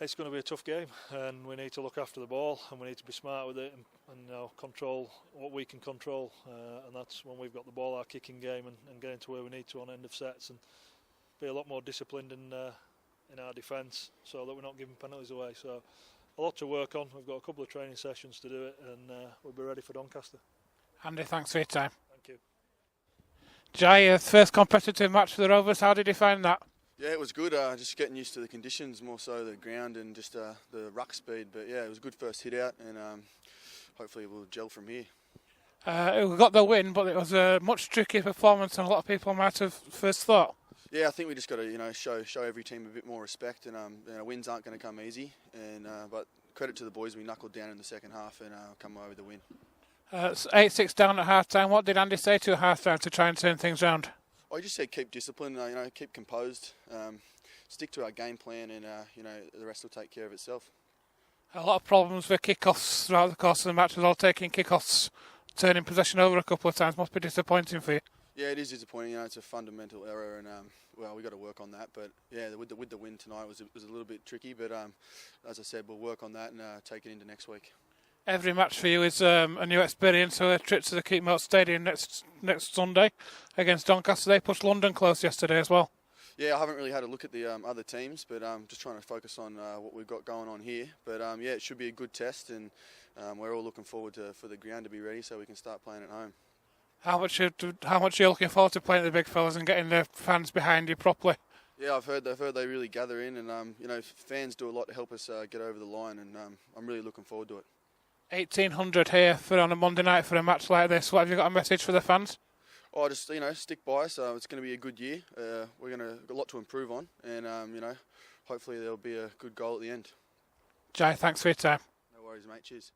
it's going to be a tough game, and we need to look after the ball, and we need to be smart with it, and control what we can control. And that's when we've got the ball, our kicking game, and getting to where we need to on end of sets, and be a lot more disciplined in our defence, so that we're not giving penalties away. So a lot to work on. We've got a couple of training sessions to do it, and we'll be ready for Doncaster. Andy, thanks for your time. Thank you. Jai, first competitive match for the Rovers. How did you find that? Yeah, it was good. Just getting used to the conditions, more so the ground and just the ruck speed. But yeah, it was a good first hit out, and hopefully we'll gel from here. We got the win, but it was a much trickier performance than a lot of people might have first thought. Yeah, I think we just got to show every team a bit more respect, and wins aren't going to come easy. And but credit to the boys, we knuckled down in the second half and come away with the win. It's 8-6 down at half-time. What did Andy say to you at half-time to try and turn things round? I just said keep disciplined, keep composed, stick to our game plan, and the rest will take care of itself. A lot of problems with kick-offs throughout the course of the match, with all taking kick-offs, turning possession over a couple of times. Must be disappointing for you. Yeah, it is disappointing. It's a fundamental error, and we got to work on that. But yeah, with the win tonight was a little bit tricky. But as I said, we'll work on that and take it into next week. Every match for you is a new experience. So a trip to the Keepmoat Stadium next Sunday against Doncaster. They pushed London close yesterday as well. Yeah, I haven't really had a look at the other teams, but just trying to focus on what we've got going on here. But yeah, it should be a good test, and we're all looking forward for the ground to be ready so we can start playing at home. How much are you looking forward to playing the big fellas and getting the fans behind you properly? Yeah, I've heard they really gather in, and fans do a lot to help us get over the line, and I'm really looking forward to it. 1,800 here for on a Monday night for a match like this. What have you got a message for the fans? Oh, just stick by us. It's going to be a good year. We're got a lot to improve on, and hopefully there'll be a good goal at the end. Jai, thanks for your time. No worries, mate. Cheers.